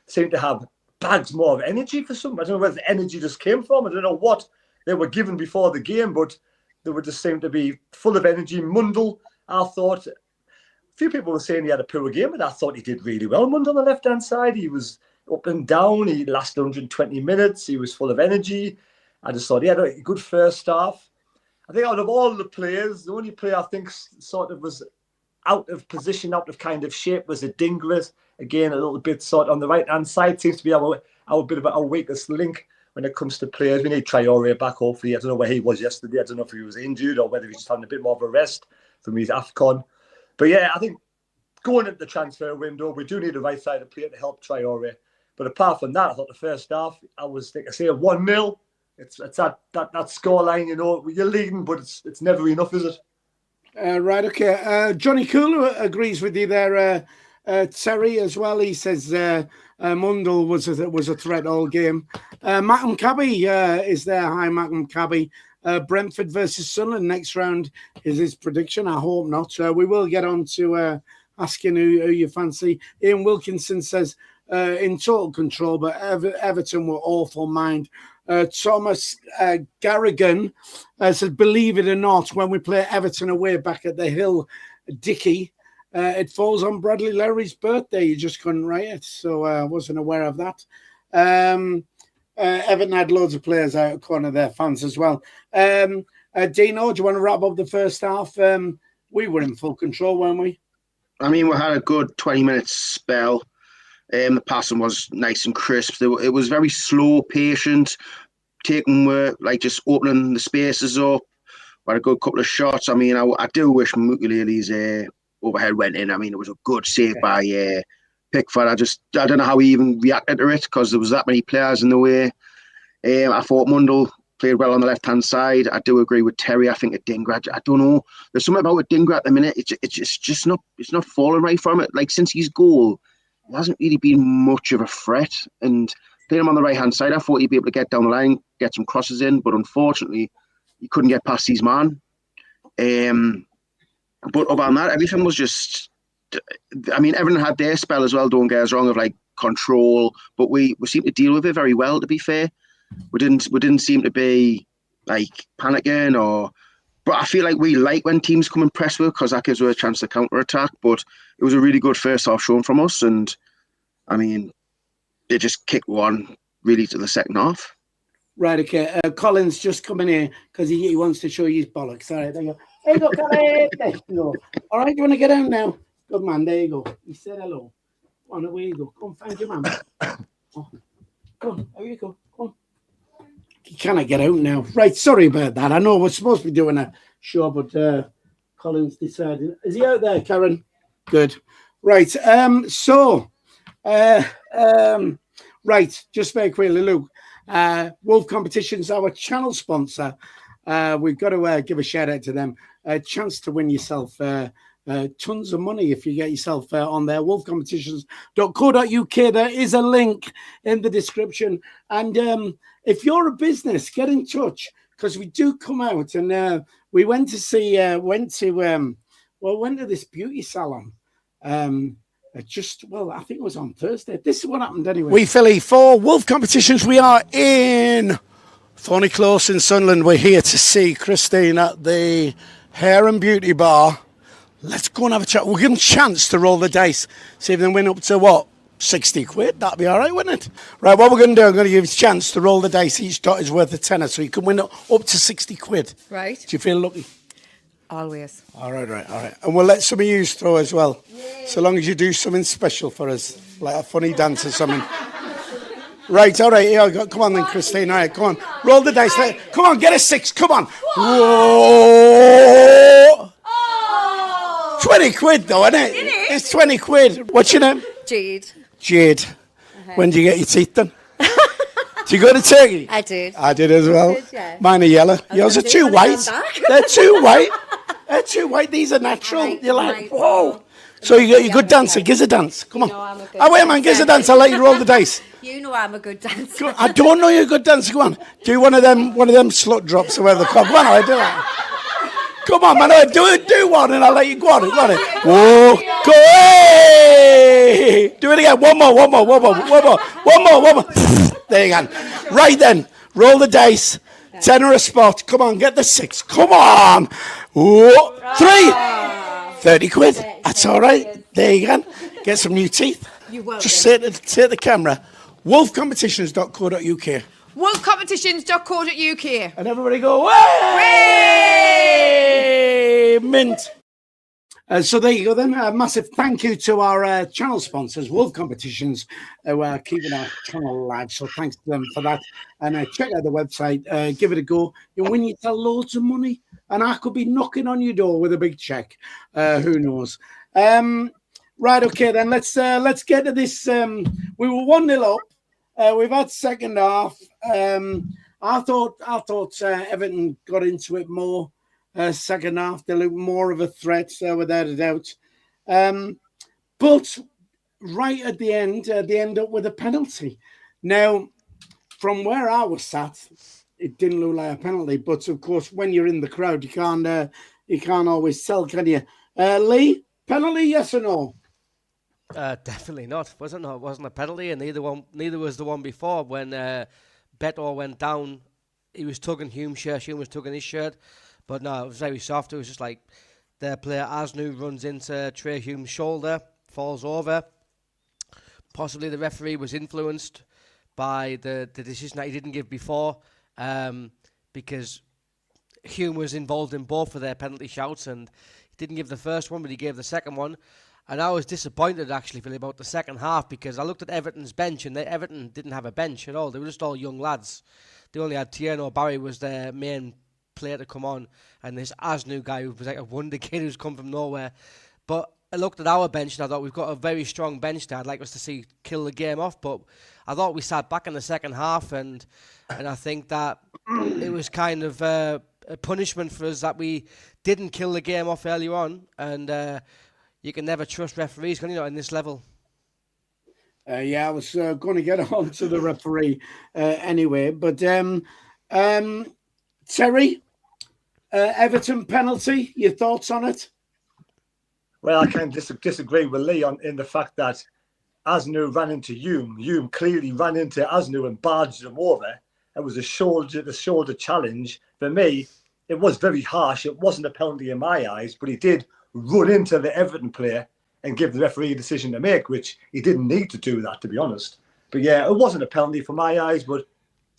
seemed to have bags more of energy for some. I don't know where the energy just came from. I don't know what they were given before the game, but they were just seemed to be full of energy. Mundle, I thought, a few people were saying he had a poor game, but I thought he did really well. Mundle on the left-hand side, he was up and down. He lasted 120 minutes. He was full of energy. I just thought he had a good first half. I think out of all the players, the only player I think sort of was out of position, out of kind of shape, was a Dingras. Again, a little bit sort of on the right-hand side. Seems to be our bit of our weakest link when it comes to players. We need Traore back, hopefully. I don't know where he was yesterday. I don't know if he was injured or whether he's just having a bit more of a rest from his AFCON. But yeah, I think going into the transfer window, we do need a right-sided player to help Traore. But apart from that, I thought the first half, I was, like I say, 1-0. It's that scoreline, you're leading, but it's never enough, is it? Right, okay. Johnny Cooler agrees with you there, Terry, as well. He says Mundle was a threat all game. Macam Cabby is there. Hi, Macam Cabby. Brentford versus Sunderland next round is his prediction. I hope not. We will get on to asking who you fancy. Ian Wilkinson says in total control, but Everton were awful mind. Thomas Garrigan says, believe it or not, when we play Everton away back at the Hill, Dicky, it falls on Bradley Lowry's birthday. You just couldn't write it, so I wasn't aware of that. Everton had loads of players out of corner of their fans as well. Dino, do you want to wrap up the first half? We were in full control, weren't we? I mean, we had a good 20-minute spell. The passing was nice and crisp. It was very slow, patient, taking work, like just opening the spaces up. We had a good couple of shots. I mean, I do wish Mukulele's overhead went in. I mean, it was a good save by Pickford. I don't know how he even reacted to it because there was that many players in the way. I thought Mundell played well on the left-hand side. I do agree with Terry. I think Adingra, I don't know. There's something about Adingra at the minute. It's just not falling right from it. Like, since his goal, it hasn't really been much of a threat. And playing him on the right-hand side, I thought he'd be able to get down the line, get some crosses in. But unfortunately, he couldn't get past his man. But other than that, everything was just... I mean, everyone had their spell as well, don't get us wrong, of like control. But we seemed to deal with it very well, to be fair. We didn't seem to be like panicking but I feel like we like when teams come and press with because that gives us a chance to counter attack. But it was a really good first half shown from us, and I mean, they just kicked one really to the second half. Right, okay. Colin's just coming here because he wants to show you his bollocks. All right, there you go. There you go, Colin. There you go. All right, you want to get out now? Good man, there you go. He said hello. Come on, away you go. Come find your man. Oh, come on, there you go. Come on. You cannot get out now. Right, sorry about that. I know we're supposed to be doing a show, but Colin's decided. Is he out there, Karen? Good. Right, right, just very quickly, Luke. Wolf Competitions, our channel sponsor. We've got to give a shout out to them. A chance to win yourself tons of money if you get yourself on there. wolfcompetitions.co.uk. There is a link in the description. And if you're a business, get in touch because we do come out. And we went to see, went to this beauty salon. I think it was on Thursday. This is what happened anyway. We Philly for Wolf Competitions. We are in Thorny Close in Sunderland. We're here to see Christine at the Hair and Beauty Bar. Let's go and have a chat. We'll give them a chance to roll the dice. See if they win up to what? 60 quid. That'd be all right, wouldn't it? Right, what we're going to do, I'm going to give you a chance to roll the dice. Each dot is worth a tenner, so you can win up to 60 quid. Right. Do you feel lucky? Always. All right. And we'll let some of you throw as well. Yay. So long as you do something special for us, like a funny dance or something. Right, all right. Here I go. Come on then, Christine. All right, come on. Roll the dice. Come on, get a 6. Come on. Whoa. 20 quid though, isn't it? It's 20 quid. What's your name? Jade. When did you get your teeth done? Did you go to Turkey? I did. I did as well. Did, yeah. Mine are yellow. Yours are too white. They're too white. They're too white. These are natural. You're like, whoa. So you're a good dancer. Give us a dance. Come on. Wait, man. Give us a dance. I'll let you roll the dice. You know I'm a good dancer. I don't know you're a good dancer. Go on. Do one of them slut drops or whatever they're called. Go on, I do that. Come on, man. Do one and I'll let you go on. Whoa. Go. Hey. Do it again. One more. There you go. Right then. Roll the dice. Tenner a spot. Come on. Get the 6. Come on. Whoa. 3. 30 quid. That's all right. There you go. Get some new teeth. You won't. Just say to the camera. wolfcompetitions.co.uk. wolfcompetitions.co.uk. And everybody go, way! Mint. So there you go then. A massive thank you to our channel sponsors, Wolf Competitions, who are keeping our channel alive. So thanks to them for that. And check out the website. Give it a go. You'll win yourself loads of money. And I could be knocking on your door with a big check. Who knows? Right, okay then. Let's get to this. We were 1-0 up. We've had second half. I thought Everton got into it more. Second half, they looked more of a threat, without a doubt. But right at the end, they end up with a penalty. Now, from where I was sat, it didn't look like a penalty. But of course, when you're in the crowd, you can't always tell, can you? Lee, penalty? Yes or no? Definitely not. Wasn't a penalty, and neither was the one before when Beto went down. He was tugging Hume's shirt. Hume was tugging his shirt. But no, it was very soft. It was just like their player Asnu runs into Trey Hume's shoulder, falls over. Possibly the referee was influenced by the decision that he didn't give before, because Hume was involved in both of their penalty shouts, and he didn't give the first one, but he gave the second one. And I was disappointed, actually, Philly, about the second half, because I looked at Everton's bench, and Everton didn't have a bench at all. They were just all young lads. They only had Tierno Barry was their main player to come on, and this Asnu guy who was like a wonder kid who's come from nowhere. But I looked at our bench and I thought we've got a very strong bench there. I'd like us to see kill the game off, but I thought we sat back in the second half, and I think that it was kind of a punishment for us that we didn't kill the game off earlier on, and you can never trust referees, can you, not in this level? Yeah, I was going to get on to the referee anyway, but Terry, Everton penalty, your thoughts on it? Well, I kind of disagree with Lee in the fact that Asnu ran into Hume. Hume clearly ran into Asnu and barged him over. It was a shoulder challenge. For me, it was very harsh. It wasn't a penalty in my eyes, but he did run into the Everton player and give the referee a decision to make, which he didn't need to do that, to be honest. But yeah, it wasn't a penalty for my eyes, but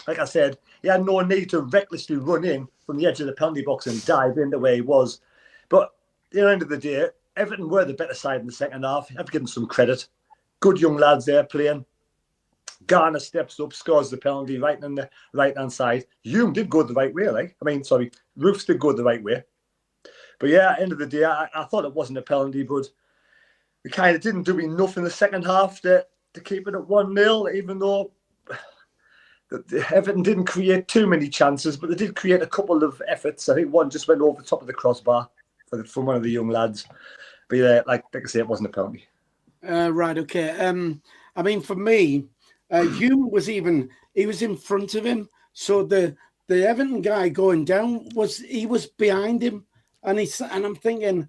like I said, he had no need to recklessly run in from the edge of the penalty box and dive in the way he was. But at the end of the day, Everton were the better side in the second half. I have to give them some credit. Good young lads there playing. Garner steps up, scores the penalty right on the right-hand side. Hume did go the right way, Roofs did go the right way. But yeah, end of the day, I thought it wasn't a penalty, but we kind of didn't do enough in the second half to keep it at 1-0, even though the Everton didn't create too many chances, but they did create a couple of efforts. I think one just went over the top of the crossbar from one of the young lads. But yeah, like I say, it wasn't a penalty. Right, okay. I mean, for me, Hume was in front of him. So the Everton guy going down was behind him. And I'm thinking...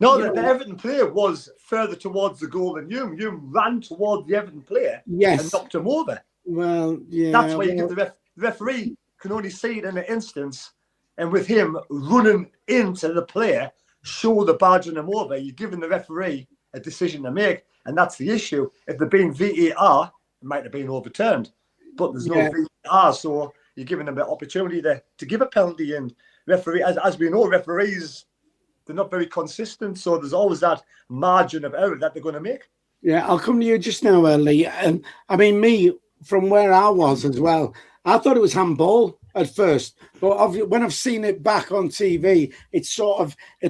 No, the Everton player was further towards the goal than Hume. Hume ran towards the Everton player and knocked him over. Well, yeah. That's why you give the referee can only see it in an instance. And with him running into the player, shoulder barging him over, you're giving the referee a decision to make. And that's the issue. If there'd been VAR, it might have been overturned. But there's no VAR, so you're giving them an opportunity to give a penalty. And referee, as we know, referees, they're not very consistent. So there's always that margin of error that they're going to make. Yeah, I'll come to you just now, Lee. And I mean, me, from where I was as well, I thought it was handball at first. But when I've seen it back on TV, it's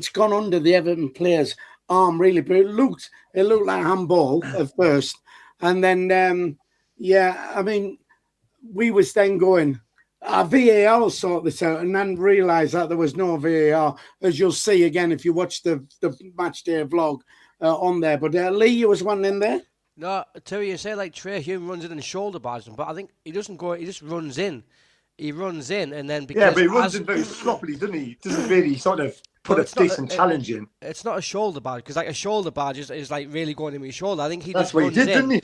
gone under the Everton player's arm, really. But it looked like handball at first. And then, I mean, we was then going... VAR will sort this out, and then realise that there was no VAR, as you'll see again if you watch the match day vlog on there. But Lee, you was one in there? No, Terry, you say like Trey Hume runs in and shoulder bars him, but I think he doesn't go, he just runs in. He runs in, and then because... Yeah, but he runs in very sloppily, doesn't he? He doesn't really sort of put a decent challenge in. It's not a shoulder barge, because like a shoulder barge is like really going in with your shoulder. I think that's what he did, didn't he?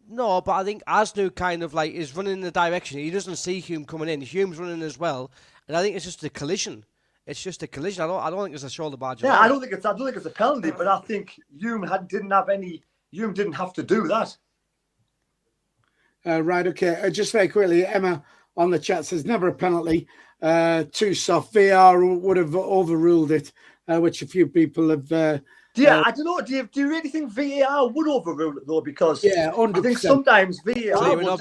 No, but I think Asnu kind of like is running in the direction. He doesn't see Hume coming in. Hume's running as well, and I think it's just a collision. It's just a collision. I don't think it's a shoulder barge. Yeah, I don't think it's a penalty, but I think Hume didn't have to do that. Right. Okay. Just very quickly, Emma on the chat says never a penalty. Too soft. VAR would have overruled it, which a few people have. Yeah, I don't know. Do you really think VAR would overrule it though? Because 100%. I think sometimes VAR will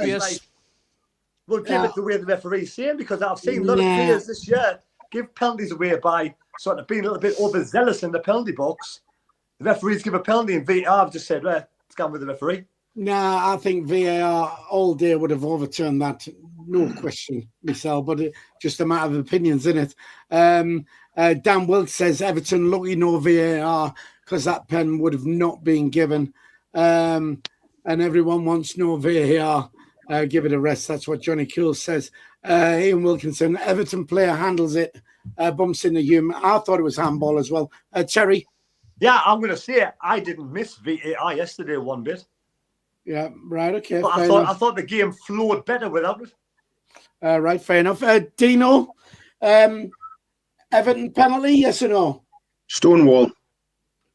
give it the way the referee's saying. Because I've seen a lot of players this year give penalties away by sort of being a little bit overzealous in the penalty box. The referees give a penalty, and VAR have just said, "Well, it's gone with the referee." Nah, I think VAR all day would have overturned that, no question, myself. But just a matter of opinions, isn't it? Dan Wilkes says Everton lucky no VAR, because that pen would have not been given. And everyone wants no VAR. Give it a rest. That's what Johnny Cool says. Ian Wilkinson, Everton player handles it, bumps in the Hume. I thought it was handball as well. Terry? Yeah, I'm going to say I didn't miss VAR yesterday one bit. Yeah, right, okay. But I thought the game flowed better without it. Right, fair enough. Dino, Everton penalty, yes or no? Stonewall.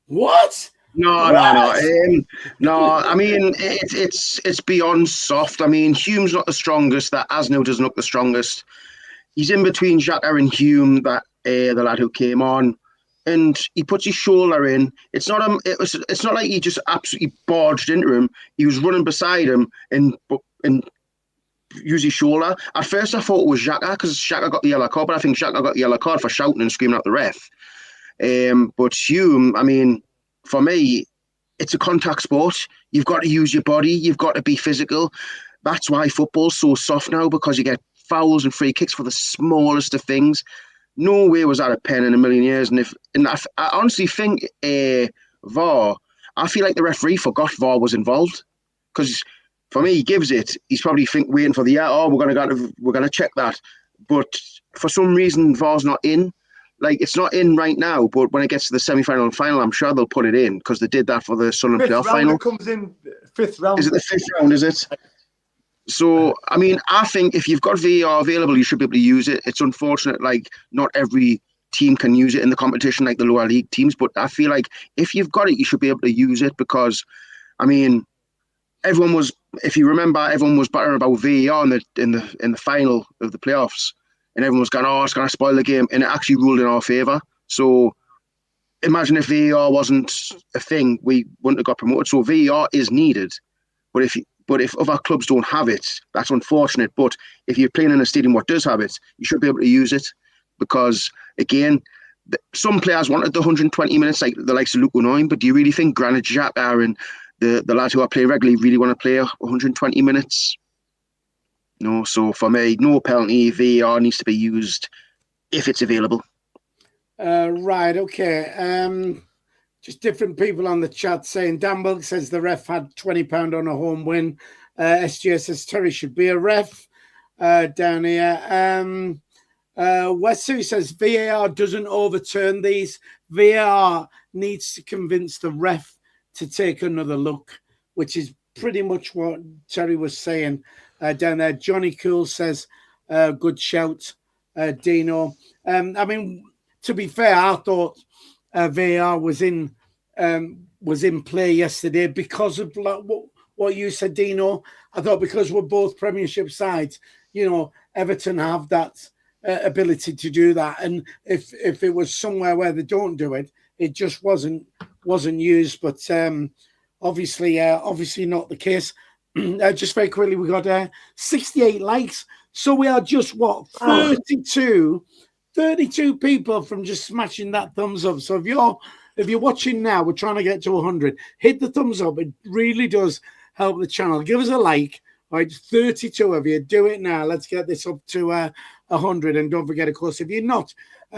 What? No. No, I mean, it's beyond soft. I mean, Hume's not the strongest. That Asno doesn't look the strongest. He's in between Xhaka and Hume, that the lad who came on, and he puts his shoulder in. It's not like he just absolutely barged into him. He was running beside him, and use his shoulder. At first, I thought it was Xhaka because Xhaka got the yellow card, but I think Xhaka got the yellow card for shouting and screaming at the ref. But Hume, I mean, for me, it's a contact sport. You've got to use your body. You've got to be physical. That's why football's so soft now, because you get fouls and free kicks for the smallest of things. No way was that a pen in a million years. And I honestly think VAR, I feel like the referee forgot VAR was involved, because for me, he gives it. He's probably waiting for the we're gonna check that, but for some reason VAR's not in. Like, it's not in right now, but when it gets to the semi-final and final, I'm sure they'll put it in, because they did that for the Sunderland playoff final. It comes in fifth round. Is it the fifth round? Is it? So, I mean, I think if you've got VAR available, you should be able to use it. It's unfortunate, like, not every team can use it in the competition, like the lower league teams. But I feel like if you've got it, you should be able to use it, because, I mean, if you remember, everyone was battering about VAR in the final of the playoffs. And everyone was going, it's going to spoil the game. And it actually ruled in our favour. So imagine if VAR wasn't a thing, we wouldn't have got promoted. So VAR is needed. But if other clubs don't have it, that's unfortunate. But if you're playing in a stadium what does have it, you should be able to use it. Because, again, some players wanted the 120 minutes, like the likes of Luke O'Noyne. But do you really think Granit Xhaka and the lads who are playing regularly really want to play 120 minutes? No, so for me, no penalty. VAR needs to be used if it's available. Right, okay. Just different people on the chat saying, Dan Wilk says the ref had £20 on a home win. SGS says Terry should be a ref down here. Wesu says VAR doesn't overturn these. VAR needs to convince the ref to take another look, which is pretty much what Terry was saying down there. Johnny Cool says, good shout, Dino. I mean, to be fair, I thought VAR was in play yesterday because of what you said, Dino. I thought because we're both Premiership sides, Everton have that ability to do that, and if it was somewhere where they don't do it, it just wasn't used. But obviously not the case. Just very quickly, we got 68 likes, so we are just 32 people from just smashing that thumbs up. So if you're watching now, we're trying to get to 100. Hit the thumbs up; it really does help the channel. Give us a like. All right, 32 of you, do it now. Let's get this up to 100. And don't forget, of course, if you're not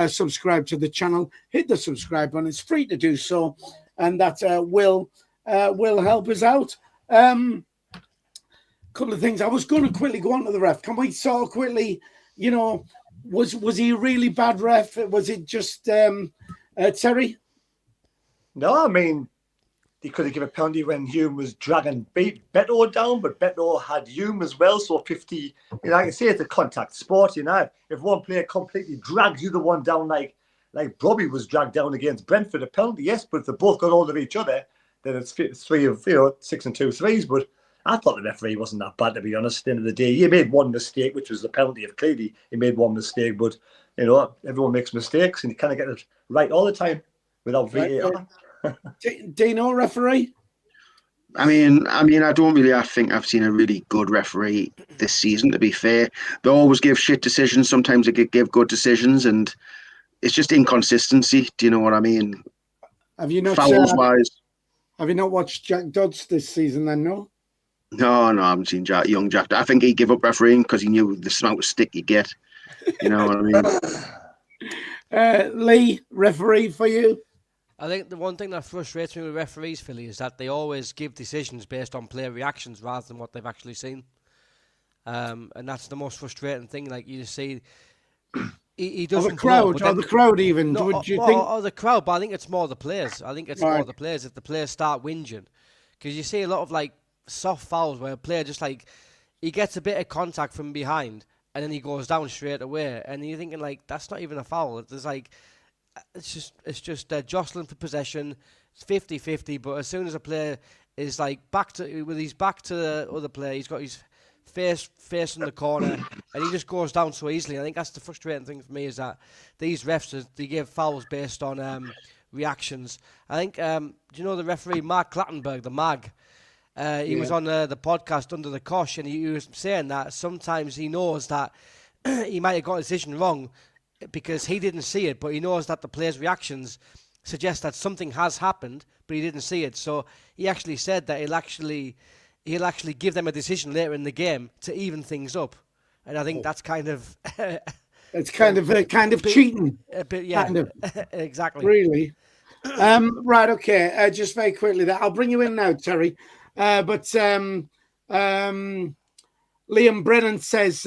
subscribed to the channel, hit the subscribe button. It's free to do so, and that will help us out. Couple of things. I was going to quickly go on to the ref. Can we sort of quickly, was he a really bad ref? Was it just Terry? No, I mean, he could have given a penalty when Hume was dragging Beto down, but Beto had Hume as well. So 50, like I say, it's a contact sport. If one player completely drags the other one down, like Bobby was dragged down against Brentford, a penalty, yes. But if they both got hold of each other, then it's 3 of 6 and 2 threes. But I thought the referee wasn't that bad, to be honest. At the end of the day, he made one mistake, which was the penalty. If clearly he made one mistake, but everyone makes mistakes, and you can't get it right all the time without VAR. Dino, referee? I mean, I think I've seen a really good referee this season, to be fair. They always give shit decisions. Sometimes they give good decisions, and it's just inconsistency. Do you know what I mean? Have you not Fouls-wise. Have you not watched Jack Dodds this season then, no? No, I haven't seen young Jack. I think he gave up refereeing because he knew the amount of stick you get. You know what I mean? Lee, referee for you? I think the one thing that frustrates me with referees, Philly, is that they always give decisions based on player reactions rather than what they've actually seen. And that's the most frustrating thing. Like, you just see, he doesn't. Or the crowd even. No, would you think? Or the crowd, but I think it's more the players. I think it's more the players. If the players start whinging, because you see a lot of soft fouls where a player just he gets a bit of contact from behind and then he goes down straight away, and you're thinking that's not even a foul. There's it's just jostling for possession. It's 50-50, but as soon as a player is with his back to the other player, he's got his face in the corner and he just goes down so easily. I think that's the frustrating thing for me, is that these refs, they give fouls based on reactions. I think do you know the referee Mark Clattenburg, the Mag? He was on the podcast Under the Cosh, and he was saying that sometimes he knows that he might have got a decision wrong because he didn't see it, but he knows that the players' reactions suggest that something has happened, but he didn't see it. So he actually said that he'll actually give them a decision later in the game to even things up, and I think that's kind of it's kind of cheating. A bit, yeah, kind of. Exactly. Really. Right. Okay. Just very quickly, that I'll bring you in now, Terry. But Liam Brennan says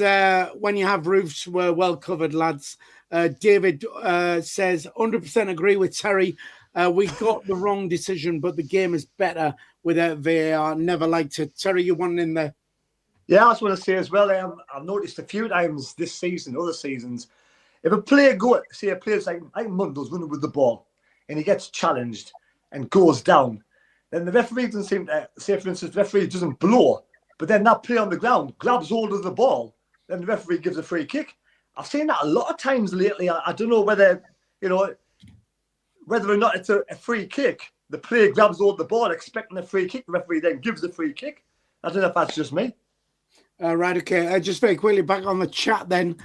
when you have roofs, we're well covered, lads. David says 100% agree with Terry. We got the wrong decision, but the game is better without VAR. Never liked it. Terry, you want in there? Yeah, I just want to say as well, I've noticed a few times this season, other seasons, if a player player's like Mundo's running with the ball and he gets challenged and goes down, then the referee doesn't seem to, say for instance, the referee doesn't blow, but then that player on the ground grabs hold of the ball, then the referee gives a free kick. I've seen that a lot of times lately. I don't know whether or not it's a free kick. The player grabs hold of the ball expecting a free kick, the referee then gives the free kick. I don't know if that's just me. Right, okay. Just very quickly, back on the chat then.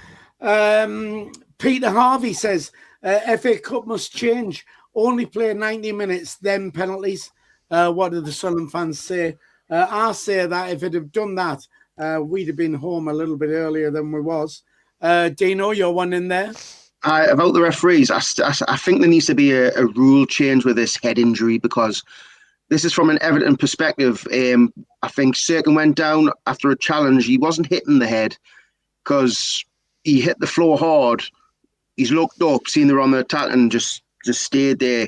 Peter Harvey says, FA Cup must change. Only play 90 minutes, then penalties. What do the Sunderland fans say? I say that if it had done that, we'd have been home a little bit earlier than we was. Dino, you're one in there. About the referees, I think there needs to be a rule change with this head injury, because this is from an Everton perspective. I think Serkin went down after a challenge. He wasn't hitting the head because he hit the floor hard. He's looked up, seen they're on the attack, and just stayed there.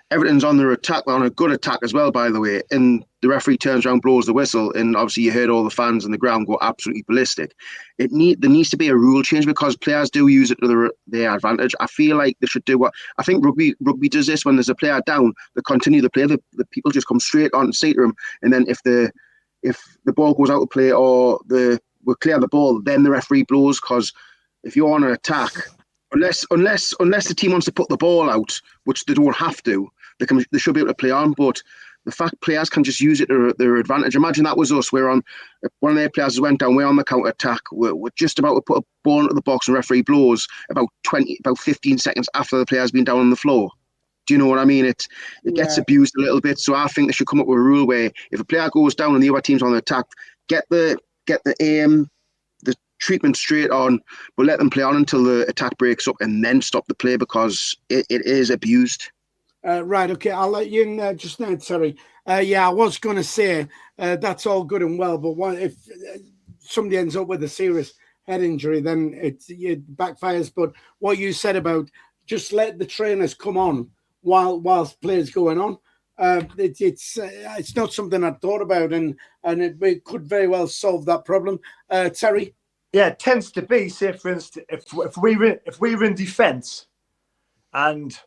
Everton's on their attack, on a good attack as well, by the way. And the referee turns around, blows the whistle, and obviously you heard all the fans on the ground go absolutely ballistic. There needs to be a rule change because players do use it to their advantage. I feel like they should do what I think rugby does this when there's a player down, they continue the play. The people just come straight on and say to him, and then if the ball goes out of play or we clear the ball, then the referee blows. Because if you're on an attack, unless the team wants to put the ball out, which they don't have to, they should be able to play on. But the fact players can just use it to their advantage. Imagine that was us. We're on, one of their players went down, we're on the counter attack. We're just about to put a ball into the box and referee blows about 15 seconds after the player's been down on the floor. Do you know what I mean? It gets abused a little bit. So I think they should come up with a rule where if a player goes down and the other team's on the attack, get the treatment straight on, but let them play on until the attack breaks up and then stop the play, because it is abused. Right, okay, I'll let you in just now, sorry. I was going to say that's all good and well, but if somebody ends up with a serious head injury, then it backfires. But what you said about just let the trainers come on whilst players going on, it's not something I'd thought about, and it could very well solve that problem. Terry? Yeah, it tends to be, say, for instance, if we were in defence and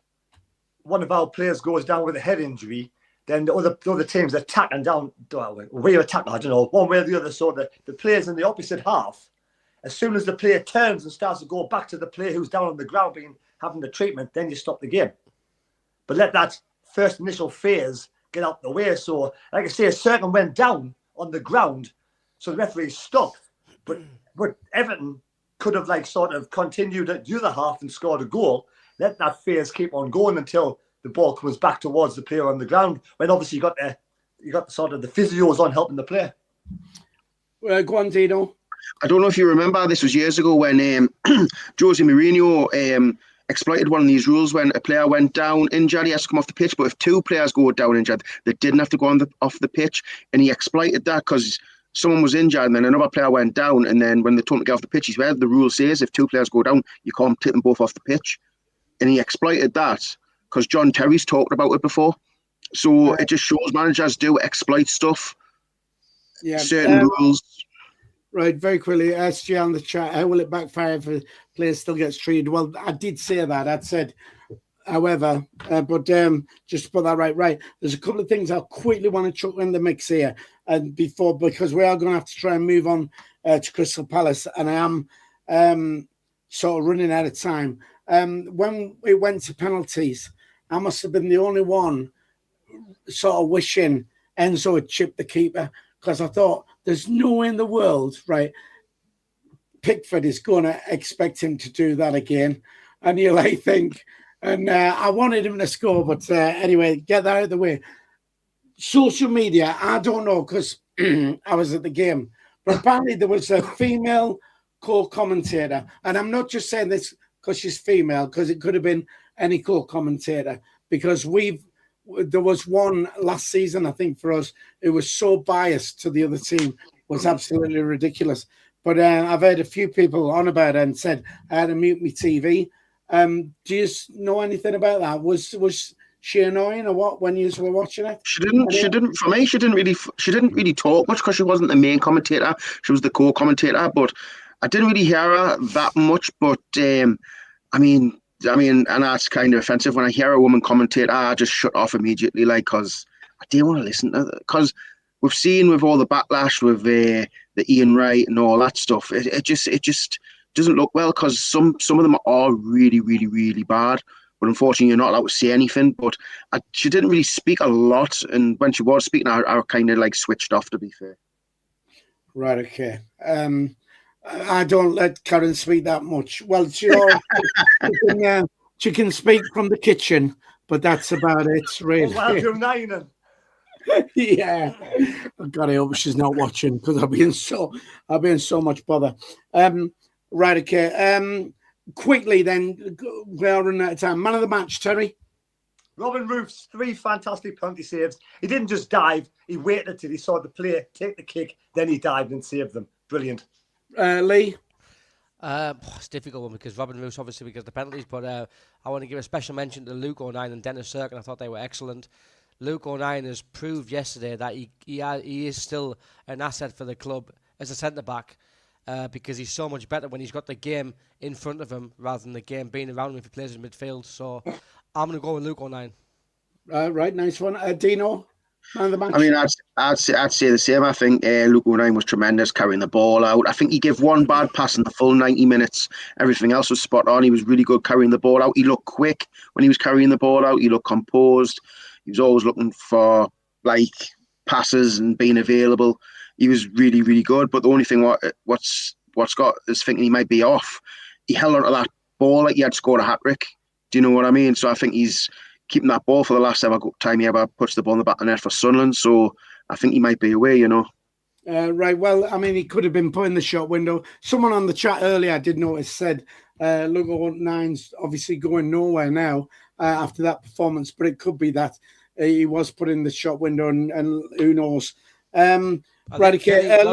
one of our players goes down with a head injury, then the other team's attacking down. We're attacking, I don't know, one way or the other. So the players in the opposite half, as soon as the player turns and starts to go back to the player who's down on the ground having the treatment, then you stop the game. But let that first initial phase get out the way. So, like I say, a Serkin went down on the ground, so the referee stopped. But Everton could have sort of continued at the other half and scored a goal. Let that phase keep on going until the ball comes back towards the player on the ground. When obviously you got sort of the physios on helping the player. Go on, Dino. I don't know if you remember, this was years ago when Jose Mourinho exploited one of these rules. When a player went down injured, he has to come off the pitch. But if two players go down injured, they didn't have to go off the pitch. And he exploited that because someone was injured and then another player went down. And then when they told him to get off the pitch, he said, the rule says if two players go down, you can't take them both off the pitch. And he exploited that because John Terry's talked about it before. So it just shows managers do exploit stuff. Yeah. Certain rules. Right, very quickly, SG on the chat, how will it backfire if a player still gets treated? Well, I did say that. I'd said, however, but just to put that right. There's a couple of things I quickly want to chuck in the mix here, and because we are going to have to try and move on to Crystal Palace, and I am sort of running out of time. When it went to penalties, I must have been the only one sort of wishing Enzo had chipped the keeper, because I thought there's no way in the world, right, Pickford is going to expect him to do that again. And you'll think, and I wanted him to score, but anyway, get that out of the way. Social media, I don't know, because I was at the game, but apparently there was a female co-commentator, and I'm not just saying this because she's female, because it could have been any co-commentator, because there was one last season, I think, for us, it was so biased to the other team, was absolutely ridiculous. But I've heard a few people on about it and said I had to mute my TV. Do you know anything about that? Was she annoying or what when you were watching it? She didn't. For me, she didn't really talk much because she wasn't the main commentator. She was the co-commentator, but I didn't really hear her that much. But I mean, and that's kind of offensive. When I hear a woman commentate, I just shut off immediately, like, because I didn't want to listen to it. Because we've seen with all the backlash with the Ian Wright and all that stuff, it just doesn't look well, because some of them are really, really, really bad. But unfortunately, you're not allowed to say anything. But she didn't really speak a lot, and when she was speaking, I kind of like switched off, to be fair. Right. Okay. I don't let Karen speak that much. Well, she can speak from the kitchen, but that's about it, really. Well, you're nine. Yeah, I've got to hope she's not watching, because I'll be in so much bother. Right, okay. Quickly then, we're running out of time. Man of the match, Terry. Robin Roof's 3 fantastic penalty saves. He didn't just dive; he waited till he saw the player take the kick, then he dived and saved them. Brilliant. Lee. It's a difficult one, because Robin Roos obviously because of the penalties, but I want to give a special mention to Luke O'Nien and Dennis Cirkin. I thought they were excellent. Luke O'Nien has proved yesterday that he is still an asset for the club as a centre-back, because he's so much better when he's got the game in front of him rather than the game being around him if he plays in midfield. So I'm going to go with Luke O'Nien. Right, nice one. Dino, man of the match. I mean, I'd say the same. I think Luke O'Nien was tremendous carrying the ball out. I think he gave one bad pass in the full 90 minutes. Everything else was spot on. He was really good carrying the ball out. He looked quick when he was carrying the ball out. He looked composed. He was always looking for like passes and being available. He was really, really good. But the only thing what's got us thinking he might be off, he held onto that ball like he had scored a hat-trick. Do you know what I mean? So I think he's keeping that ball for the last time he ever puts the ball in the back of the net for Sunderland. So I think he might be away, you know. Right. Well, I mean, he could have been put in the shot window. Someone on the chat earlier, I did notice, said Luke O'Nien's obviously going nowhere now after that performance, but it could be that he was put in the shot window, and who knows. Right. Okay.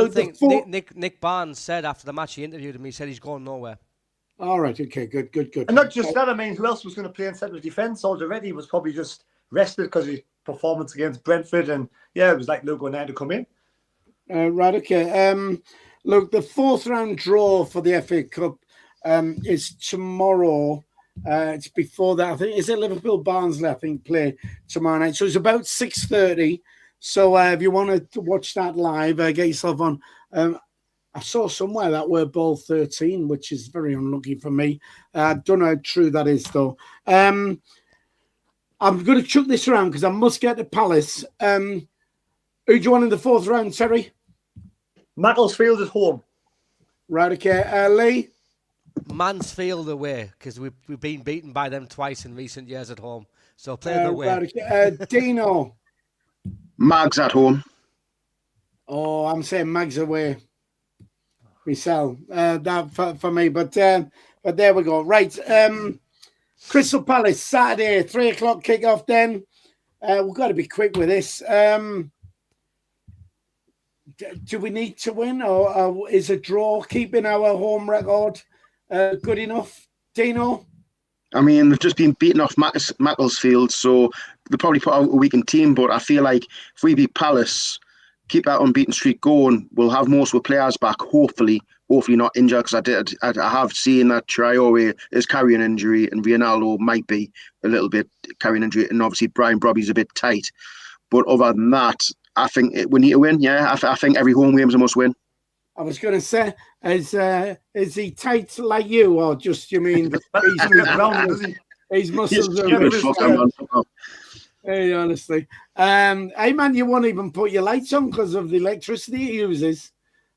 Nick Barnes said after the match, he interviewed him, he said he's going nowhere. All right. Okay. Good. And not just that. I mean, who else was going to play in central defence? Already was probably just rested because of his performance against Brentford, and it was like Luke O'Nien to come in. Right. Okay. Look, the 4th round draw for the FA Cup is tomorrow. It's before that. I think is it Liverpool Barnsley? I think play tomorrow night. So it's about 6:30. So if you want to watch that live, get yourself on. I saw somewhere that we're ball 13, which is very unlucky for me. I don't know how true that is, though. I'm going to chuck this around because I must get to Palace. Who do you want in the 4th round, Terry? Macclesfield at home. Right, okay. Lee? Mansfield away, because we've been beaten by them twice in recent years at home. So play them away. Right, okay. Dino? Mags at home. Oh, I'm saying Mags away. Myself, that for me, but there we go. Right, Crystal Palace Saturday, 3:00 kickoff. Then we've got to be quick with this. Do we need to win, or is a draw keeping our home record good enough, Dino? I mean, they've just been beaten off Macclesfield, so they probably put out a weakened team. But I feel like if we beat Palace, keep that unbeaten streak going, we'll have most of the players back, hopefully not injured, because I have seen that Traore is carrying an injury and Ronaldo might be a little bit carrying an injury, and obviously Brian Brobby's a bit tight. But other than that, I think we need to win. Yeah, I think every home game is a must win. I was going to say, is he tight like you, or just you mean he's muscles? Hey, honestly. Hey, man, you won't even put your lights on because of the electricity it uses.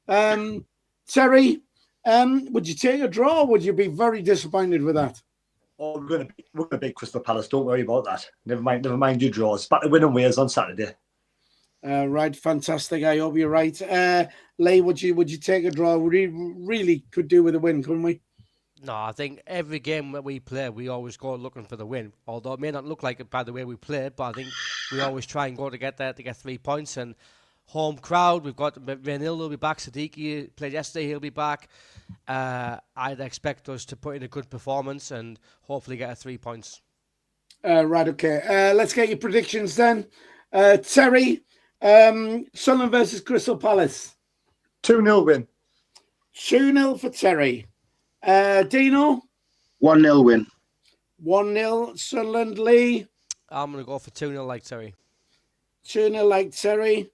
Terry, would you take a draw or would you be very disappointed with that? Oh, we're gonna beat Crystal Palace. Don't worry about that. Never mind your draws. Back to winning ways on Saturday. Right, fantastic. I hope you're right. Lee, would you take a draw? We really could do with a win, couldn't we? No, I think every game that we play, we always go looking for the win. Although it may not look like it by the way we play, but I think we always try and go to get there to get 3 points. And home crowd, we've got Renil will be back. Siddiqui played yesterday, he'll be back. I'd expect us to put in a good performance and hopefully get 3 points. Right, okay. Let's get your predictions then. Terry, Sunderland versus Crystal Palace. 2-0 win. 2-0 for Terry. Dino? 1-0 win. 1-0 Sunderland. Lee? I'm going to go for 2-0 like Terry. 2-0 like Terry.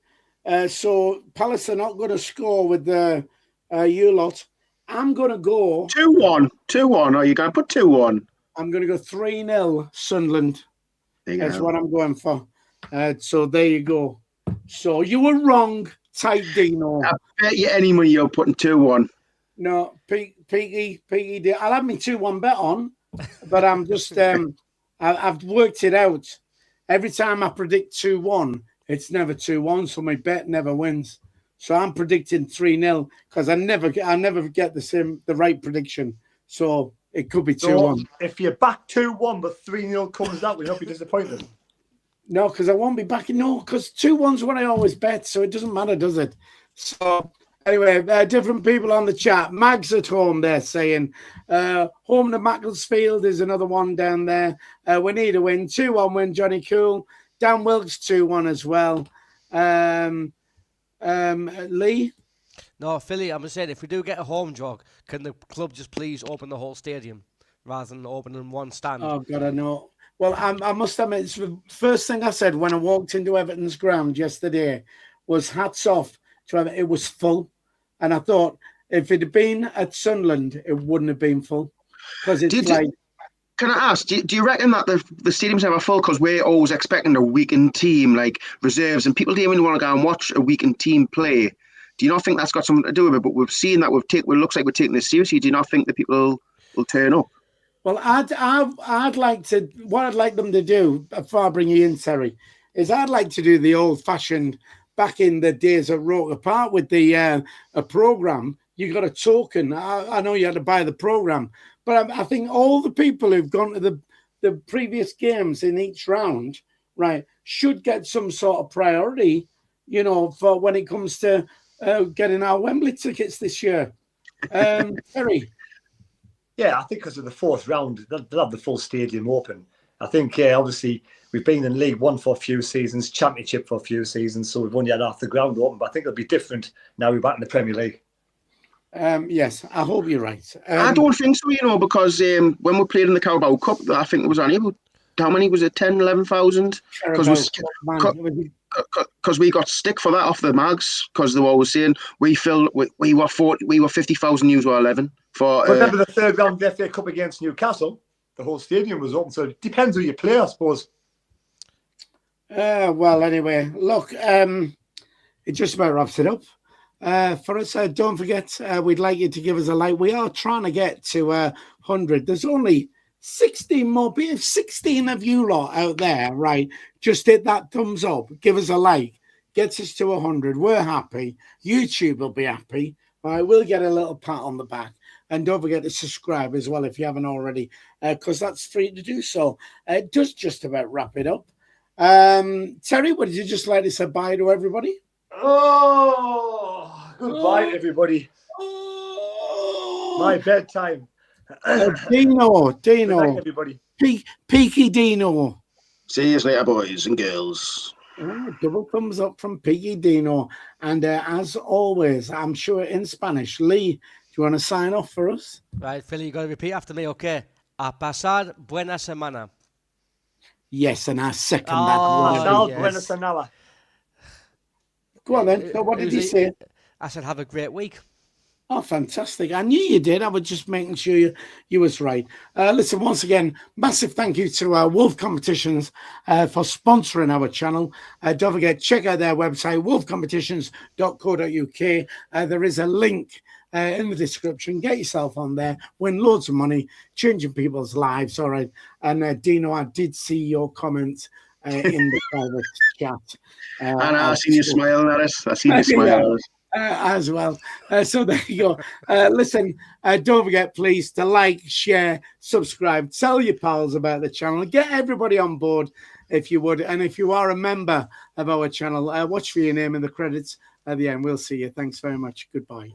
So Palace are not going to score with the you lot. I'm going to go 2-1. 2-1. Are you going to put 2-1? I'm going to go 3-0 Sunderland. That's go. what I'm going for. So there you go. So you were wrong, tight Dino. I bet you any money you're putting 2-1. No, Peaky, I'll have me 2-1 bet on, but I'm just, I've worked it out. Every time I predict 2-1, it's never 2-1, so my bet never wins. So I'm predicting 3-0 because I never get the right prediction. So it could be 2-1. So if you're back 2-1 but 3-0 comes out, we'll not be disappointed. No, because I won't be backing. No, because 2-1's what I always bet, so it doesn't matter, does it? So anyway, different people on the chat. Mags at home, they're saying. Home to Macclesfield is another one down there. We need a win. 2-1 win, Johnny Cool. Dan Wilkes 2-1 as well. Lee? No, Philly, I'm saying if we do get a home draw, can the club just please open the whole stadium rather than opening one stand? Oh, God, I know. Well, I must admit, it's the first thing I said when I walked into Everton's ground yesterday was hats off to Everton. It was full. And I thought if it had been at Sunderland, it wouldn't have been full. Because it's Can I ask, do you reckon that the stadium's never full because we're always expecting a weakened team, like reserves, and people don't even want to go and watch a weakened team play? Do you not think that's got something to do with it? But we've seen that it looks like we're taking this seriously. Do you not think that people will turn up? Well, I'd like to. What I'd like them to do, before I bring you in, Terry, is I'd like to do the old-fashioned back in the days at Roker Park with the a program. You got a token. I know you had to buy the program, but I think all the people who've gone to the previous games in each round, right, should get some sort of priority. You know, for when it comes to getting our Wembley tickets this year. Terry. Yeah, I think because of the fourth round, they'll have the full stadium open. I think, obviously, we've been in League One for a few seasons, Championship for a few seasons, so we've only had half the ground open. But I think it'll be different now we're back in the Premier League. Yes, I hope you're right. I don't think so, because when we played in the Carabao Cup, I think it was only about, how many was it, 10, 11,000? Because we got stick for that off the mags, because they were always saying we were 50,000, you were 11. Remember the third round of the FA Cup against Newcastle? The whole stadium was open, so it depends who you play, I suppose. Well, anyway, look, it just about wraps it up. For us, don't forget, we'd like you to give us a like. We are trying to get to 100. There's only 16 more people, 16 of you lot out there, right? Just hit that thumbs up, give us a like, gets us to 100. We're happy. YouTube will be happy. All right, we'll get a little pat on the back. And don't forget to subscribe as well if you haven't already, because that's free to do so. It does just about wrap it up. Terry, would you just like to say bye to everybody? Oh, goodbye, everybody. Oh. My bedtime. Dino. Good night, everybody. Peaky Dino. See you later, boys and girls. Double thumbs up from Peaky Dino. And as always, I'm sure in Spanish, Lee, do you want to sign off for us? Right, Philly, you got to repeat after me, okay? A pasar buena semana. Yes, and I second that. Pasar buena semana. Go on then. So what did he say? I said, have a great week. Oh, fantastic. I knew you did. I was just making sure you was right. Listen, once again, massive thank you to Wolf Competitions for sponsoring our channel. Don't forget, check out their website, wolfcompetitions.co.uk. There is a link in the description. Get yourself on there. Win loads of money, changing people's lives. All right. And Dino, I did see your comment in the private chat. And I seen you smiling at us. I seen you smiling at us. As well. So there you go. Listen, don't forget, please, to like, share, subscribe, tell your pals about the channel, get everybody on board if you would. And if you are a member of our channel, watch for your name in the credits at the end. We'll see you. Thanks very much. Goodbye.